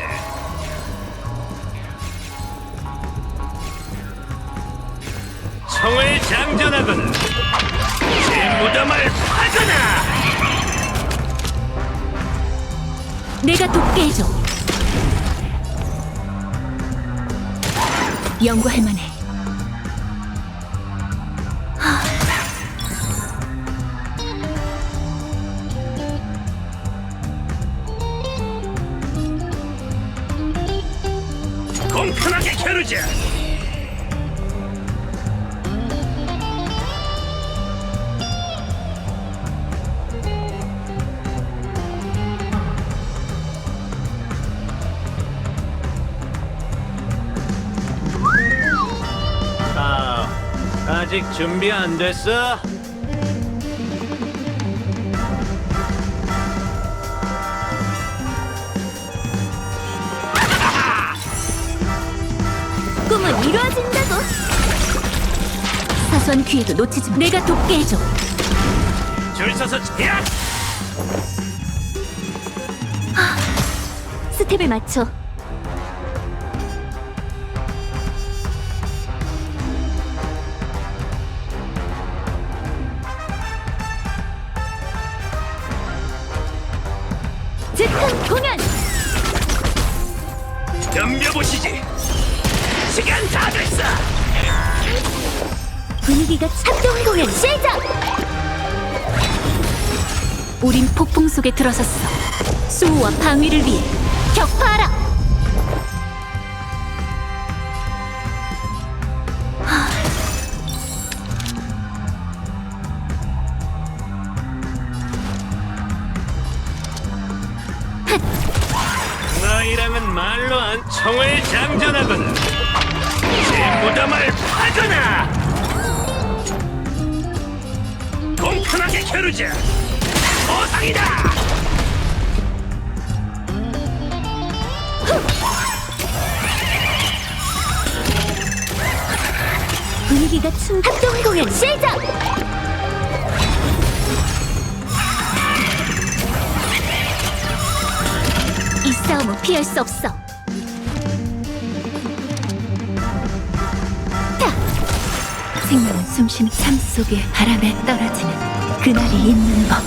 총을 장전하거나 제 무덤을 파거나. 내가 돕게 해줘. 연구할 만해. 공평하게 겨루자. 아직 준비 안 됐어? 꿈은 이루어진다고. 사소한 기회도 놓치지 마. 내가 돕게 해줘. 줄 서서 야! 스텝을 맞춰. 즉흥 공연. 덤벼보시지. 시간 다 됐어. 분위기가 합동 공연 시작. 우린 폭풍 속에 들어섰어. 수호와 방위를 위해 격파하라. 너희랑은 말로 안 총을 장전하거나 제 무덤을 파거나. 공평하게 겨루자. 보상이다. 분위기가 합동 공연 시작. 이 싸움은 피할 수 없어. 타! 생명은 숨쉬는 삶 속에 바람에 떨어지는 그날이 있는 법.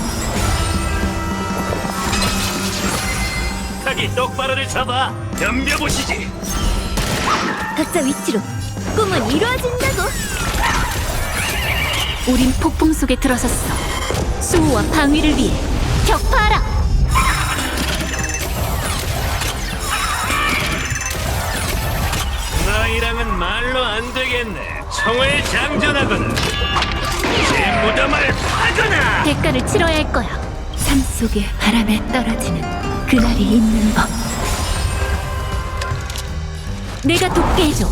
각이 똑바로를 잡아. 덤벼보시지. 각자 위치로. 꿈은 이루어진다고. 우린 폭풍 속에 들어섰어. 수호와 방위를 위해 격파하라. 너희랑은 말로 안 되겠네. 총을 장전하거나 제 무덤을 파거나. 대가를 치러야 할 거야. 삶 속에 바람에 떨어지는 그날이 있는 법. 내가 돕게 해줘.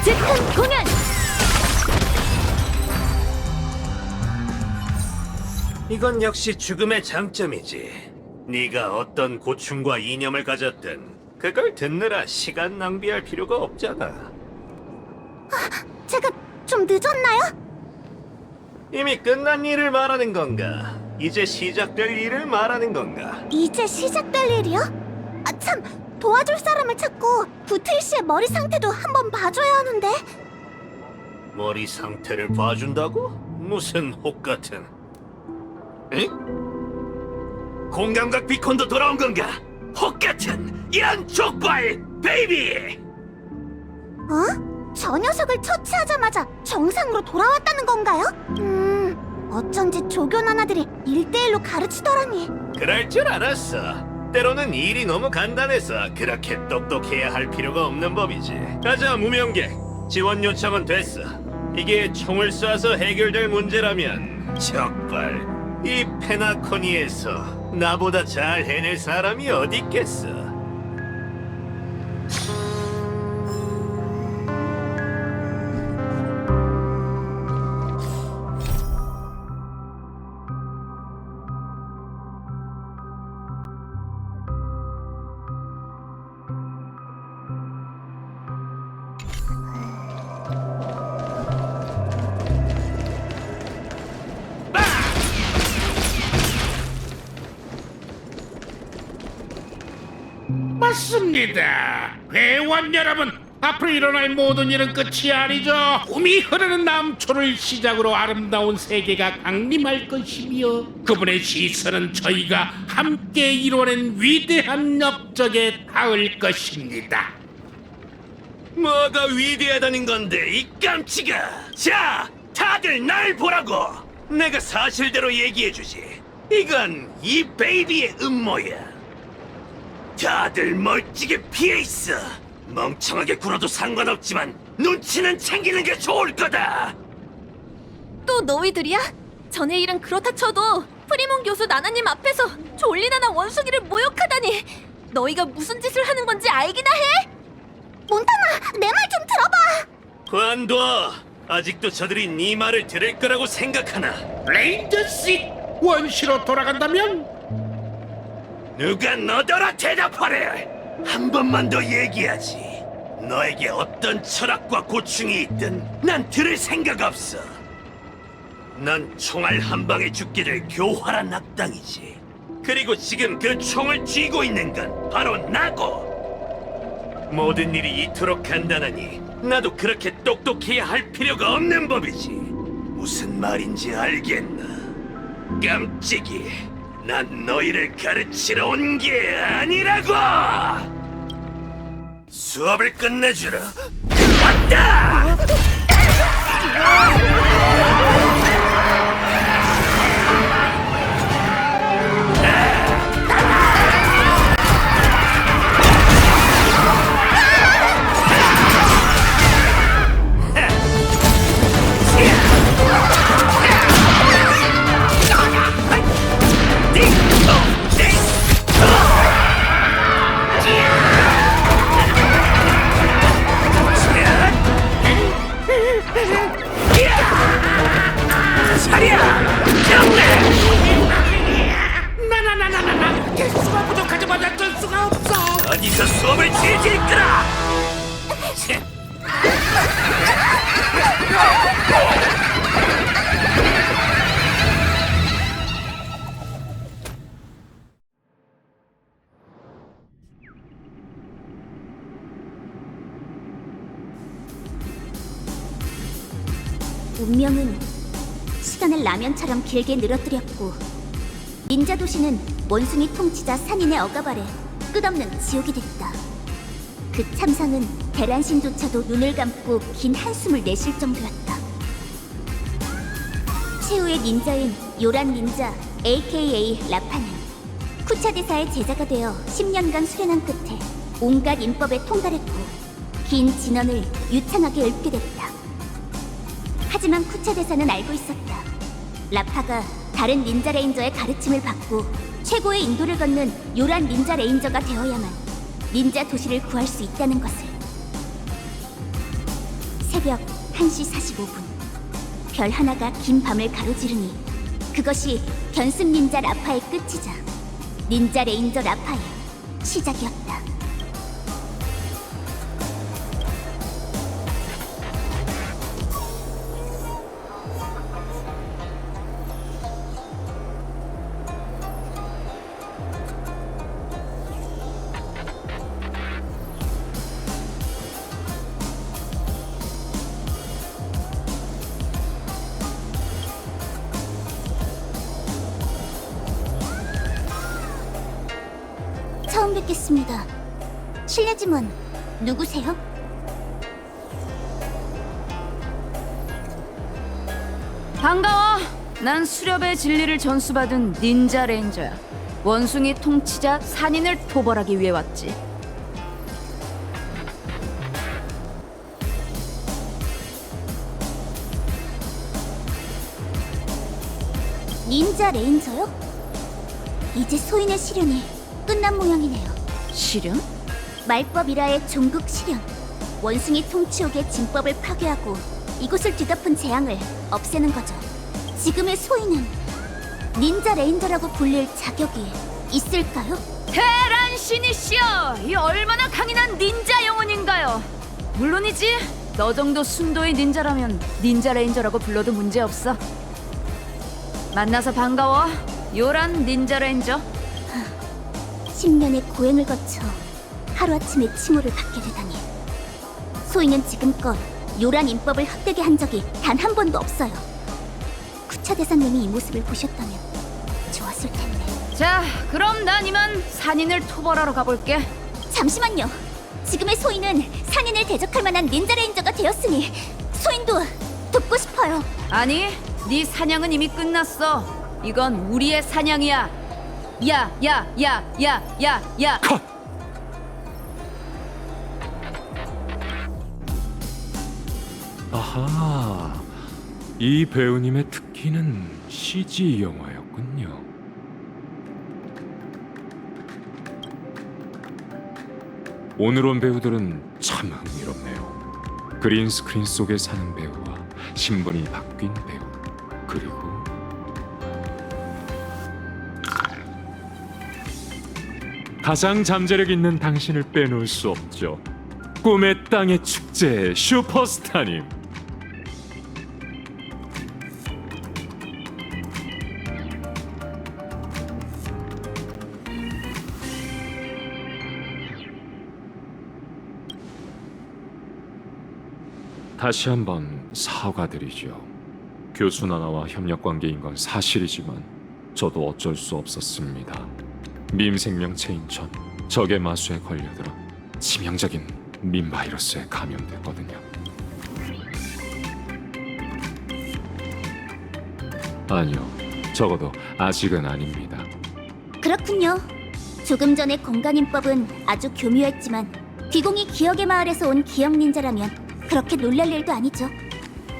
즉흥 공연. 이건 역시 죽음의 장점이지. 네가 어떤 고충과 이념을 가졌든 그걸 듣느라 시간 낭비할 필요가 없잖아. 제가 좀 늦었나요? 이미 끝난 일을 말하는 건가? 이제 시작될 일을 말하는 건가? 이제 시작될 일이요? 아, 참, 도와줄 사람을 찾고 부트일 씨의 머리 상태도 한번 봐줘야 하는데. 머리 상태를 봐준다고? 무슨 혹 같은? 에? 공감각 비콘도 돌아온 건가? 혹 같은 이런 족발 베이비! 어? 저 녀석을 처치하자마자 정상으로 돌아왔다는 건가요? 어쩐지 조교 나나들이 1대1로 가르치더라니. 그럴 줄 알았어. 때로는 일이 너무 간단해서 그렇게 똑똑해야 할 필요가 없는 법이지. 가자 무명객. 지원 요청은 됐어. 이게 총을 쏴서 해결될 문제라면 적발. 이 페나코니에서 나보다 잘 해낼 사람이 어디 있겠어. 맞습니다. 회원 여러분, 앞으로 일어날 모든 일은 끝이 아니죠. 꿈이 흐르는 남초를 시작으로 아름다운 세계가 강림할 것이며 그분의 시선은 저희가 함께 이뤄낸 위대한 업적에 닿을 것입니다. 뭐가 위대하다는 건데 이 깜찍아. 자, 다들 날 보라고. 내가 사실대로 얘기해주지. 이건 이 베이비의 음모야. 다들 멀찍이 피해 있어. 멍청하게 굴어도 상관없지만 눈치는 챙기는 게 좋을 거다. 또 너희들이야? 전에 일은 그렇다 쳐도 프리몬 교수 나나님 앞에서 졸리나나 원숭이를 모욕하다니. 너희가 무슨 짓을 하는 건지 알기나 해? 몬타나, 내 말 좀 들어봐. 관둬. 아직도 저들이 네 말을 들을 거라고 생각하나? 레인저씨, 원시로 돌아간다면? 누가 너더러 대답하래. 한 번만 더 얘기하지. 너에게 어떤 철학과 고충이 있든 난 들을 생각 없어. 난 총알 한 방에 죽게 될 교활한 악당이지. 그리고 지금 그 총을 쥐고 있는 건 바로 나고. 모든 일이 이토록 간단하니 나도 그렇게 똑똑해야 할 필요가 없는 법이지. 무슨 말인지 알겠나? 깜찍이. 난 너희를 가르치러 온 게 아니라고! 수업을 끝내주라. 왔다! 나나나나나나 개수가 부족하지만 어쩔 수가 없어. 어디서 수업을 질질 끌어! 운명은 시간을 라면처럼 길게 늘어뜨렸고 닌자 도시는 원숭이 통치자 산인의 억압 아래 끝없는 지옥이 됐다. 그 참상은 대란신조차도 눈을 감고 긴 한숨을 내쉴 정도였다. 최후의 닌자인 요란 닌자 AKA 라파는 쿠차 대사의 제자가 되어 10년간 수련한 끝에 온갖 인법에 통달했고 긴 진언을 유창하게 읊게 됐다. 하지만 쿠차 대사는 알고 있었다. 라파가 다른 닌자 레인저의 가르침을 받고 최고의 인도를 걷는 요란 닌자 레인저가 되어야만 닌자 도시를 구할 수 있다는 것을. 새벽 1시 45분 별 하나가 긴 밤을 가로지르니 그것이 견습 닌자 라파의 끝이자 닌자 레인저 라파의 시작이었다. 뵙겠습니다. 실례지만 누구세요? 반가워. 난 수렵의 진리를 전수받은 닌자 레인저야. 원숭이 통치자 산인을 토벌하기 위해 왔지. 닌자 레인저요? 이제 소인의 시련이 끝난 모양이네요. 실현? 말법 이라의 종국 시련. 원숭이 통치옥의 진법을 파괴하고 이곳을 뒤덮은 재앙을 없애는 거죠. 지금의 소인은 닌자 레인저라고 불릴 자격이 있을까요? 테란 신이시여, 이 얼마나 강인한 닌자 영혼인가요? 물론이지. 너 정도 순도의 닌자라면 닌자 레인저라고 불러도 문제없어. 만나서 반가워. 요란 닌자 레인저. 10년의 고행을 거쳐 하루아침에 칭호를 받게 되다니. 소인은 지금껏 요란 인법을 헛되게 한 적이 단 한 번도 없어요. 쿠차 대사님이 이 모습을 보셨다면 좋았을 텐데. 자, 그럼 난 이만 산인을 토벌하러 가볼게. 잠시만요. 지금의 소인은 산인을 대적할 만한 닌자 레인저가 되었으니 소인도 돕고 싶어요. 아니, 네 사냥은 이미 끝났어. 이건 우리의 사냥이야. 야. 컷! 아하, 이 배우님의 특기는 CG 영화였군요. 오늘 온 배우들은 참 흥미롭네요. 그린 스크린 속에 사는 배우와 신분이 바뀐 배우, 그리고 가장 잠재력 있는 당신을 빼놓을 수 없죠. 꿈의 땅의 축제 슈퍼스타님. 다시 한번 사과드리죠. 교수 나나와 협력 관계인 건 사실이지만 저도 어쩔 수 없었습니다. 밈 생명체인 전 적의 마수에 걸려들어 치명적인 밈 바이러스에 감염됐거든요. 아니요, 적어도 아직은 아닙니다. 그렇군요. 조금 전의 공간인법은 아주 교묘했지만 비공이 기억의 마을에서 온 기억 닌자라면 그렇게 놀랄 일도 아니죠.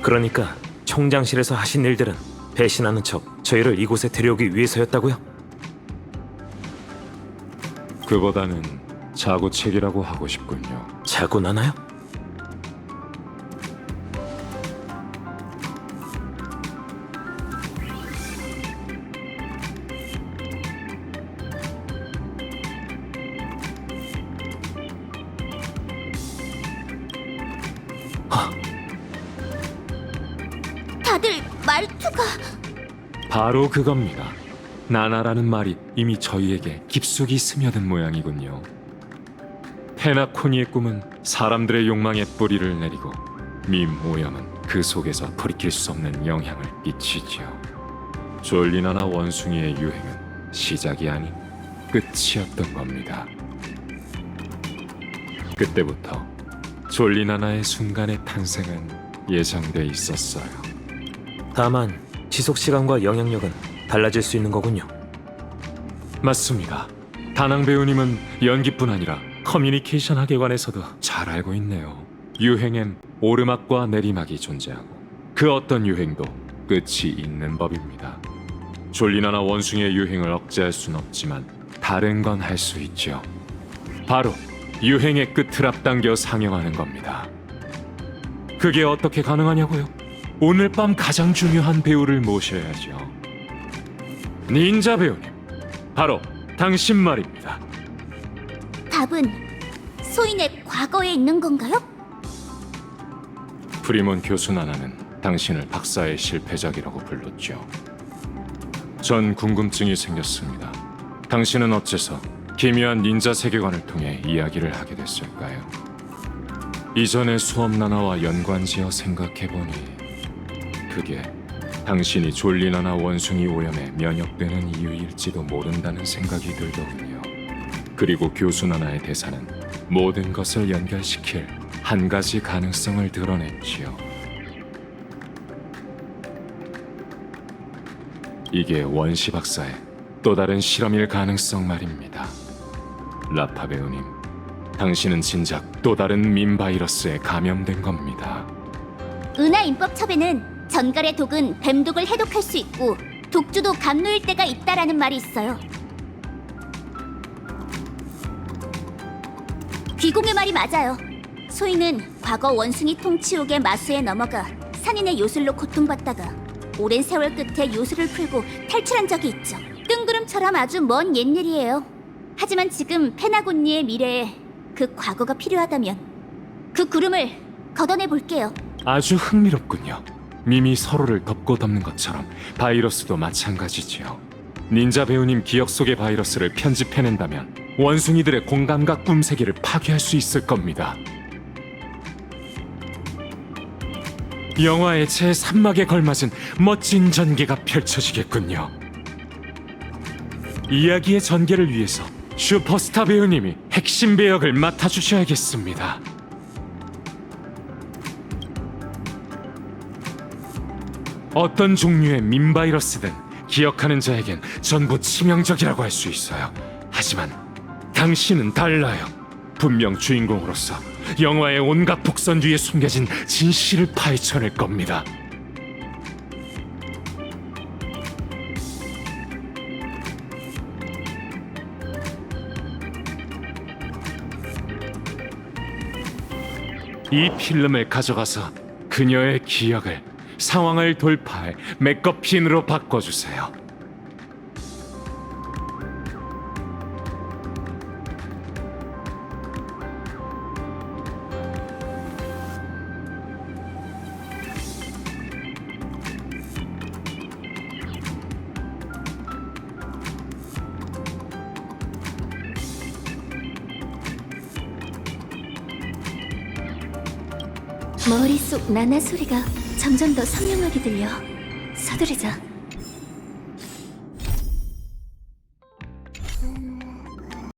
그러니까 총장실에서 하신 일들은 배신하는 척 저희를 이곳에 데려오기 위해서였다고요? 그보다는 자구책이라고 하고 싶군요. 자고 나나요? 다들 말투가... 바로 그겁니다. 나나라는 말이 이미 저희에게 깊숙이 스며든 모양이군요. 페나코니의 꿈은 사람들의 욕망에 뿌리를 내리고 밈 오염은 그 속에서 돌이킬 수 없는 영향을 끼치지요. 졸리나나 원숭이의 유행은 시작이 아닌 끝이었던 겁니다. 그때부터 졸리나나의 순간의 탄생은 예정돼 있었어요. 다만 지속 시간과 영향력은 달라질 수 있는 거군요. 맞습니다. 다낭 배우님은 연기뿐 아니라 커뮤니케이션 학에 관해서도 잘 알고 있네요. 유행엔 오르막과 내리막이 존재하고 그 어떤 유행도 끝이 있는 법입니다. 졸리나나 원숭이의 유행을 억제할 순 없지만 다른 건 할 수 있죠. 바로 유행의 끝을 앞당겨 상영하는 겁니다. 그게 어떻게 가능하냐고요? 오늘 밤 가장 중요한 배우를 모셔야죠. 닌자 배우님, 바로 당신 말입니다. 답은 소인의 과거에 있는 건가요? 프리몬 교수 나나는 당신을 박사의 실패작이라고 불렀죠. 전 궁금증이 생겼습니다. 당신은 어째서 기묘한 닌자 세계관을 통해 이야기를 하게 됐을까요? 이전의 수업 나나와 연관지어 생각해보니 그게 당신이 졸리나나 원숭이 오염에 면역되는 이유일지도 모른다는 생각이 들더군요. 그리고 교수 나나의 대사는 모든 것을 연결시킬 한 가지 가능성을 드러냈지요. 이게 원시 박사의 또 다른 실험일 가능성 말입니다. 라파 배우님, 당신은 진작 또 다른 민 바이러스에 감염된 겁니다. 은하 인법 첩에는 전갈의 독은 뱀독을 해독할 수 있고 독주도 감노일 때가 있다라는 말이 있어요. 귀공의 말이 맞아요. 소인은 과거 원숭이 통치옥의 마수에 넘어가 산인의 요술로 고통받다가 오랜 세월 끝에 요술을 풀고 탈출한 적이 있죠. 뜬구름처럼 아주 먼 옛일이에요. 하지만 지금 페나곤니의 미래에 그 과거가 필요하다면 그 구름을 걷어내 볼게요. 아주 흥미롭군요. 밈이 서로를 덮고 덮는 것처럼 바이러스도 마찬가지지요. 닌자 배우님 기억 속의 바이러스를 편집해낸다면 원숭이들의 공감과 꿈세계를 파괴할 수 있을 겁니다. 영화의 제3막에 걸맞은 멋진 전개가 펼쳐지겠군요. 이야기의 전개를 위해서 슈퍼스타 배우님이 핵심 배역을 맡아주셔야겠습니다. 어떤 종류의 민바이러스든 기억하는 자에겐 전부 치명적이라고 할 수 있어요. 하지만 당신은 달라요. 분명 주인공으로서 영화의 온갖 복선 뒤에 숨겨진 진실을 파헤쳐낼 겁니다. 이 필름을 가져가서 그녀의 기억을, 상황을 돌파할 맥거핀으로 바꿔주세요. 머릿속 나나 소리가 점점 더 선명하게 들려. 서두르자.